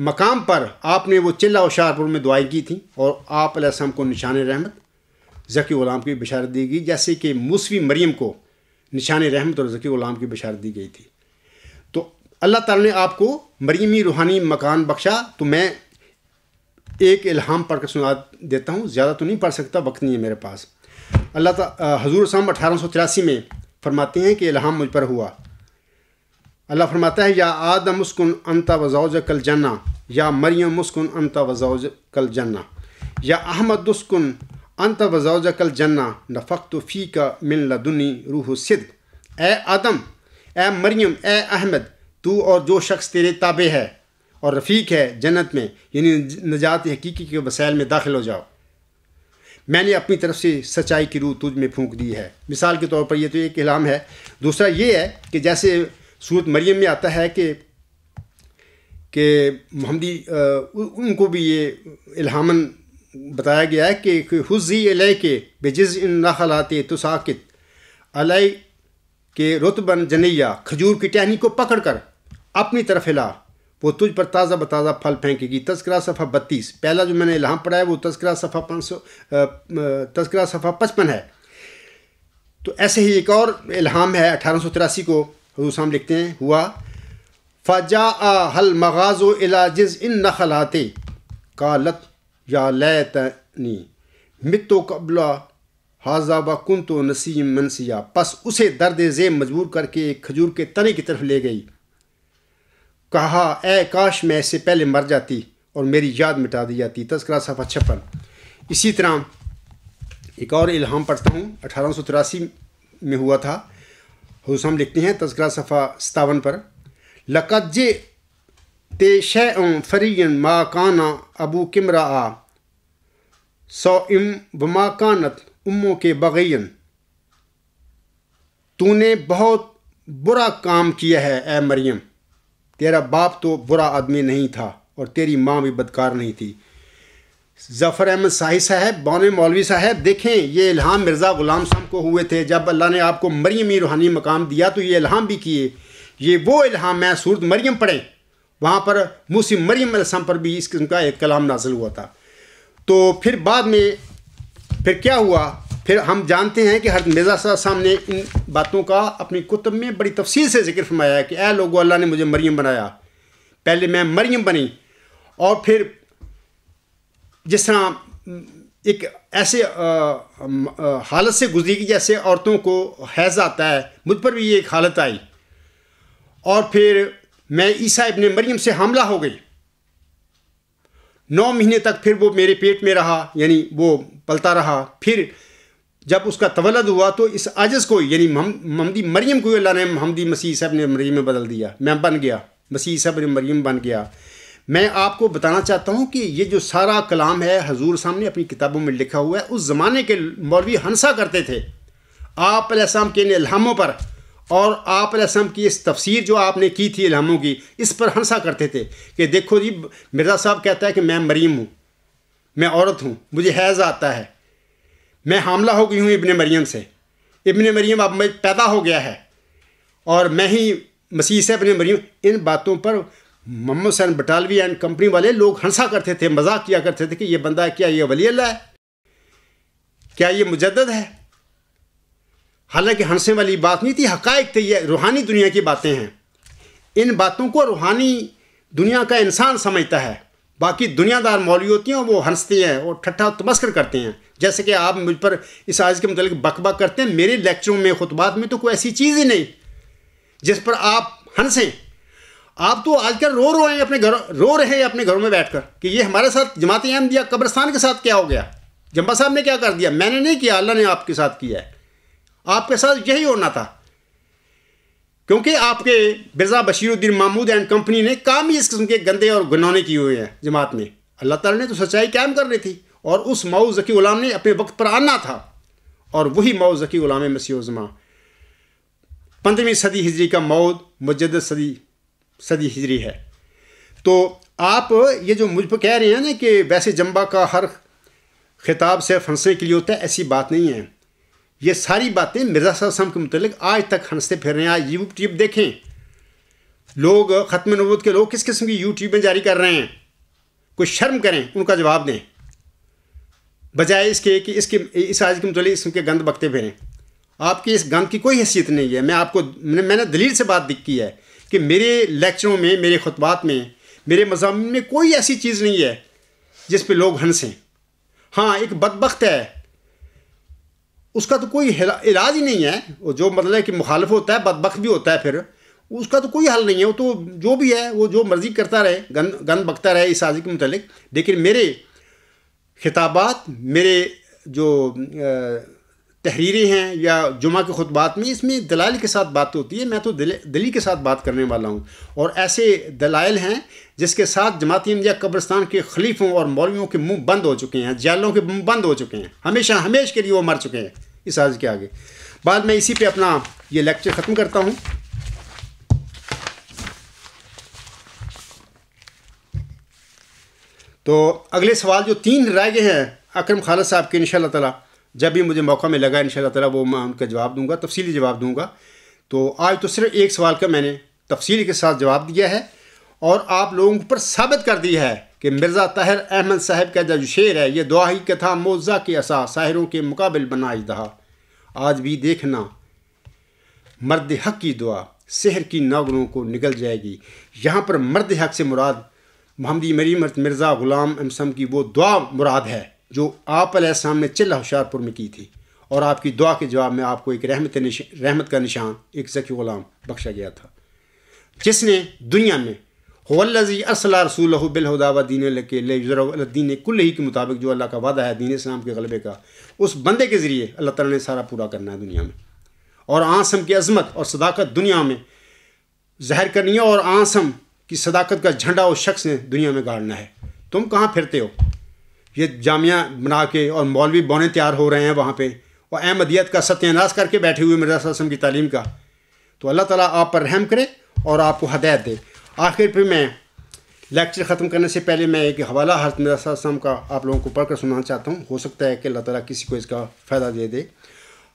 مقام پر آپ نے وہ چلہ و شاہپور میں دعائیں کی تھیں، اور آپ علیہ السلام کو نشان رحمت ذکی غلام کی بشارت دی گئی، جیسے کہ موسوی مریم کو نشان رحمت اور ذکی غلام کی بشارت دی گئی تھی۔ تو اللہ تعالیٰ نے آپ کو مریمی روحانی مکان بخشا۔ تو میں ایک الہام پڑھ کر سنا دیتا ہوں، زیادہ تو نہیں پڑھ سکتا، وقت نہیں ہے میرے پاس۔ اللہ تعالیٰ حضور صاحب 1883 میں فرماتے ہیں کہ الہام مجھ پر ہوا۔ اللہ فرماتا ہے، یا آدم اسکن انت و زوجک الجنہ، یا مریم اسکن انت و زوجک الجنہ، یا احمد اسکن انت و زوجک الجنہ، نفخت فیک من لدنی روح الصدق۔ اے آدم، اے مریم، اے احمد، تو اور جو شخص تیرے تابع ہے اور رفیق ہے جنت میں، یعنی نجات حقیقی کے وسائل میں داخل ہو جاؤ، میں نے اپنی طرف سے سچائی کی روح تجھ میں پھونک دی ہے۔ مثال کے طور پر یہ تو ایک الہام ہے۔ دوسرا یہ ہے کہ جیسے سورۃ مریم میں آتا ہے کہ محمدی ان کو بھی یہ الہاماً بتایا گیا ہے کہ حزی الیک بجذع النخلۃ تساقط علیک رطبا جنیہ، کھجور کی ٹہنی کو پکڑ کر اپنی طرف ہلا، وہ تجھ پر تازہ بتازہ پھل پھینکے گی۔ تذکرہ صفحہ 32۔ پہلا جو میں نے الہام پڑھا ہے وہ تذکرہ صفحہ 55 ہے۔ تو ایسے ہی ایک اور الہام ہے 1883 کو حضور صاحب لکھتے ہیں، ہوا فَجَاءَ الْمَغَازُ إِلَى جِذْعِ النَّخْلَةِ قَالَتْ يَا لَيْتَنِي مِتُّ قَبْلَ هَذَا وَكُنْتُ نَسِيًّا مَنسِيًّا، پس اسے درد ذیل مجبور کر کے ایک کھجور کے تنے کی طرف لے گئی، کہا اے کاش میں اس سے پہلے مر جاتی اور میری یاد مٹا دی جاتی۔ تذکرہ صفحہ 56۔ اسی طرح ایک اور الہام پڑھتا ہوں، 1883 میں ہوا تھا۔ حضور صاحب لکھتے ہیں تذکرہ صفحہ 57 پر، لَقَدْ جِئْتَ شَيْئًا فَرِيًّا مَا كَانَ أَبُوكِ امْرَأً سَوْءٍ وَمَا كَانَتْ أُمُّكِ بَغِيًّا، تو نے بہت برا کام کیا ہے اے مریم، تیرا باپ تو برا آدمی نہیں تھا اور تیری ماں بھی بدکار نہیں تھی۔ ظفر احمد شاہی صاحب، بون مولوی صاحب، دیکھیں یہ الہام مرزا غلام صاحب کو ہوئے تھے جب اللہ نے آپ کو مریمی روحانی مقام دیا تو یہ الہام بھی کیے۔ یہ وہ الہام ہے، سورۃ مریم پڑھیں، وہاں پر موسی مریم علیہ السلام پر بھی اس قسم کا ایک کلام نازل ہوا تھا۔ تو پھر بعد میں پھر کیا ہوا، پھر ہم جانتے ہیں کہ حضرت مرزا صاحب نے ان باتوں کا اپنی کتب میں بڑی تفصیل سے ذکر فرمایا ہے کہ اے لوگو، اللہ نے مجھے مریم بنایا، پہلے میں مریم بنی، اور پھر جس طرح ایک ایسے حالت سے گزری کہ جیسے عورتوں کو حیض آتا ہے، مجھ پر بھی یہ ایک حالت آئی، اور پھر میں عیسیٰ ابن مریم سے حاملہ ہو گئی۔ 9 مہینے تک پھر وہ میرے پیٹ میں رہا، یعنی وہ پلتا رہا۔ پھر جب اس کا تولد ہوا تو اس عاجز کو، یعنی محمدی مریم کو اللہ نے محمدی مسیح عیسیٰ ابن مریم میں بدل دیا، میں بن گیا، مسیح عیسیٰ ابن مریم بن گیا۔ میں آپ کو بتانا چاہتا ہوں کہ یہ جو سارا کلام ہے حضور صاحب نے اپنی کتابوں میں لکھا ہوا ہے، اس زمانے کے مولوی ہنسا کرتے تھے آپ علیہ السلام کے ان الہاموں پر، اور آپ علیہ السلام کی اس تفسیر جو آپ نے کی تھی الہاموں کی، اس پر ہنسا کرتے تھے کہ دیکھو جی، مرزا صاحب کہتا ہے کہ میں مریم ہوں، میں عورت ہوں، مجھے حیض آتا ہے، میں حاملہ ہو گئی ہوں ابن مریم سے، ابن مریم اب میں پیدا ہو گیا ہے، اور میں ہی مسیح سے ابن مریم۔ ان باتوں پر محمد حسین بٹالوی اینڈ کمپنی والے لوگ ہنسا کرتے تھے، مذاق کیا کرتے تھے کہ یہ بندہ کیا یہ ولی اللہ ہے، کیا یہ مجدد ہے؟ حالانکہ ہنسنے والی بات نہیں تھی، حقائق تھے، یہ روحانی دنیا کی باتیں ہیں۔ ان باتوں کو روحانی دنیا کا انسان سمجھتا ہے، باقی دنیا دار مولوی ہوتی ہیں وہ ہنستے ہیں اور ٹھٹھا تمسخر کرتے ہیں، جیسے کہ آپ مجھ پر اس آیت کے متعلق بک بک کرتے ہیں۔ میرے لیکچروں میں، خطبات میں تو کوئی ایسی چیز ہی نہیں جس پر آپ ہنسیں۔ آپ تو آج کل رو رہے ہیں اپنے گھروں میں بیٹھ کر کہ یہ ہمارے ساتھ جماعت احمدیہ قبرستان کے ساتھ کیا ہو گیا، جمبا صاحب نے کیا کر دیا۔ میں نے نہیں کیا، اللہ نے آپ کے ساتھ کیا ہے، آپ کے ساتھ یہی ہونا تھا، کیونکہ آپ کے مرزا بشیر الدین محمود اینڈ کمپنی نے کام ہی اس قسم کے گندے اور گنونے کیے ہوئے ہیں جماعت میں۔ اللہ تعالیٰ نے تو سچائی قائم کر رہی تھی، اور اس مئو ذکی غلام نے اپنے وقت پر آنا تھا، اور وہی مئو ذکی غلام مسیح الزماں 15ویں صدی ہجری کا مئو مجدد صدی ہجری ہے۔ تو آپ یہ جو مجھ پر کہہ رہے ہیں نا کہ ویسے جمبا کا ہر خطاب صرف ہنسنے کے لیے ہوتا ہے، ایسی بات نہیں ہے۔ یہ ساری باتیں مرزا صاحب وسلم کے متعلق آج تک ہنستے پھر رہے ہیں۔ آج یوٹیوب دیکھیں، لوگ ختم نبوت کے لوگ کس قسم کی یوٹیوبیں جاری کر رہے ہیں، کوئی شرم کریں، ان کا جواب دیں، بجائے اس کے کہ اس آیت کے متعلق اس کے گند بکتے پھریں۔ آپ کی اس گند کی کوئی حیثیت نہیں ہے۔ میں نے دلیل سے بات کی ہے کہ میرے لیکچروں میں، میرے خطبات میں، میرے مضامین میں کوئی ایسی چیز نہیں ہے جس پہ لوگ ہنسیں۔ ہاں، ایک بدبخت ہے، اس کا تو کوئی علاج ہی نہیں ہے، وہ جو مطلب ہے کہ مخالف ہوتا ہے بدبخت بھی ہوتا ہے، پھر اس کا تو کوئی حل نہیں ہے، وہ تو جو بھی ہے وہ جو مرضی کرتا رہے، گند بکتا رہے اس آیت کے متعلق۔ لیکن میرے خطابات، میرے جو تحریریں ہیں یا جمعہ کے خطبات میں، اس میں دلائل کے ساتھ بات ہوتی ہے۔ میں تو دلیل کے ساتھ بات کرنے والا ہوں، اور ایسے دلائل ہیں جس کے ساتھ جماعت احمدیہ قبرستان کے خلیفوں اور مولویوں کے منہ بند ہو چکے ہیں، جالوں کے منہ بند ہو چکے ہیں، ہمیشہ کے لیے وہ مر چکے ہیں اس آیت کے آگے۔ بعد میں اسی پہ اپنا یہ لیکچر ختم کرتا ہوں۔ تو اگلے سوال جو 3 رہ گئے ہیں اکرم خالد صاحب کے، انشاءاللہ تعالی جب بھی مجھے موقع میں لگا انشاءاللہ تعالی وہ میں ان کا جواب دوں گا، تفصیلی جواب دوں گا۔ تو آج تو صرف ایک سوال کا میں نے تفصیلی کے ساتھ جواب دیا ہے، اور آپ لوگوں پر ثابت کر دیا ہے کہ مرزا طاہر احمد صاحب کا جو شعر ہے، یہ دعا ہی کا تھا موزہ کے عصا، ساحروں کے مقابل بنا اژدہا، آج بھی دیکھنا مرد حق کی دعا سحر کی ناگنوں کو نگل جائے گی۔ یہاں پر مرد حق سے مراد محمدی مریم مرزا غلام امسم کی وہ دعا مراد ہے جو آپ علیہ السلام نے چلہ ہوشیارپور میں کی تھی، اور آپ کی دعا کے جواب میں آپ کو ایک رحمت کا نشان، ایک ذکی غلام بخشا گیا تھا، جس نے دنیا میں هو الذی ارسل رسولہ بالہدی ودین الحق لیظہرہ علی الدین کلہ کے مطابق جو اللہ کا وعدہ ہے دین اسلام کے غلبے کا، اس بندے کے ذریعے اللہ تعالیٰ نے سارا پورا کرنا ہے دنیا میں، اور آنسم کی عظمت اور صداقت دنیا میں ظاہر کرنی ہے، اور آنسم کی صداقت کا جھنڈا اس شخص نے دنیا میں گاڑنا ہے۔ تم کہاں پھرتے ہو؟ یہ جامعہ بنا کے اور مولوی بونے تیار ہو رہے ہیں وہاں پہ، اور احمدیت کا ستیہ ناش کر کے بیٹھے ہوئے مرزا صلی اللہ علیہ وسلم کی تعلیم کا۔ تو اللہ تعالیٰ آپ پر رحم کرے اور آپ کو ہدایت دے۔ آخر پہ میں لیکچر ختم کرنے سے پہلے میں ایک حوالہ حضرت مرزا صاحب السلام کا آپ لوگوں کو پڑھ کر سنانا چاہتا ہوں، ہو سکتا ہے کہ اللہ تعالیٰ کسی کو اس کا فائدہ دے دے۔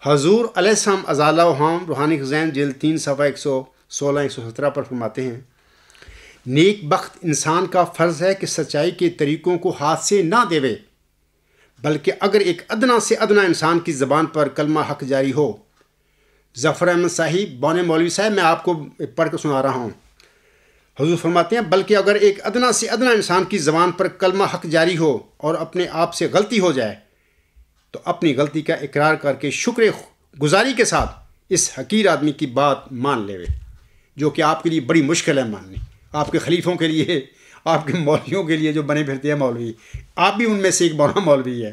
حضور علیہ السلام ازالہ وہام روحانی خزائن جلد 3 صفحہ 116-117 پر فرماتے ہیں، نیک بخت انسان کا فرض ہے کہ سچائی کے طریقوں کو ہاتھ سے نہ دیوے، بلکہ اگر ایک ادنا سے ادنا انسان کی زبان پر کلمہ حق جاری ہو۔ ظفر احمد صاحب بون مولوی صاحب، میں آپ کو پڑھ کر سنا رہا ہوں۔ حضور فرماتے ہیں بلکہ اگر ایک ادنا سے ادنا انسان کی زبان پر کلمہ حق جاری ہو اور اپنے آپ سے غلطی ہو جائے تو اپنی غلطی کا اقرار کر کے شکر گزاری کے ساتھ اس حقیر آدمی کی بات مان لے، جو کہ آپ کے لیے بڑی مشکل ہے ماننی، آپ کے خلیفوں کے لیے، آپ کے مولویوں کے لیے جو بنے پھرتے ہیں مولوی، آپ بھی ان میں سے ایک بڑا مولوی ہے۔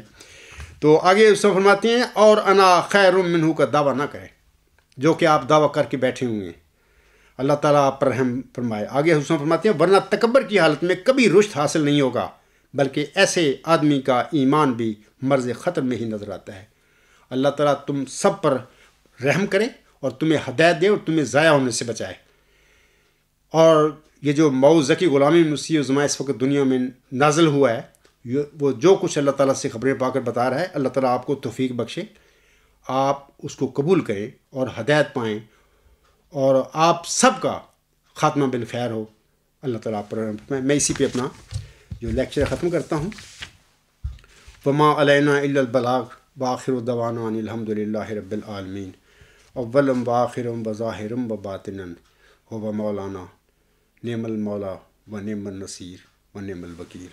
تو آگے اس میں فرماتے ہیں اور انا خیر منہ کا دعویٰ نہ کرے، جو کہ آپ دعویٰ کر کے بیٹھے ہوئے ہیں۔ اللہ تعالیٰ آپ پر رحم فرمائے۔ آگے حسن فرماتے ہیں ورنہ تکبر کی حالت میں کبھی رشد حاصل نہیں ہوگا، بلکہ ایسے آدمی کا ایمان بھی مرض خطر میں ہی نظر آتا ہے۔ اللہ تعالیٰ تم سب پر رحم کرے اور تمہیں ہدایت دے اور تمہیں ضائع ہونے سے بچائے۔ اور یہ جو مئو ذکی غلامی مسیح الزماں اس وقت دنیا میں نازل ہوا ہے، وہ جو کچھ اللہ تعالیٰ سے خبریں پا کر بتا رہا ہے، اللہ تعالیٰ آپ کو توفیق بخشے، آپ اس کو قبول کریں اور ہدایت پائیں، اور آپ سب کا خاتمہ بالخیر ہو۔ اللہ تعالیٰ آپ پر میں اسی پہ اپنا جو لیکچر ختم کرتا ہوں۔ وما علینا الا البلاغ وآخر دعوانا ان الحمد للہ رب العالمین، اولم وآخرم وظاہرم وباطنن هو مولانا نعم المولا و نعم النصیر و نعم الوکیل۔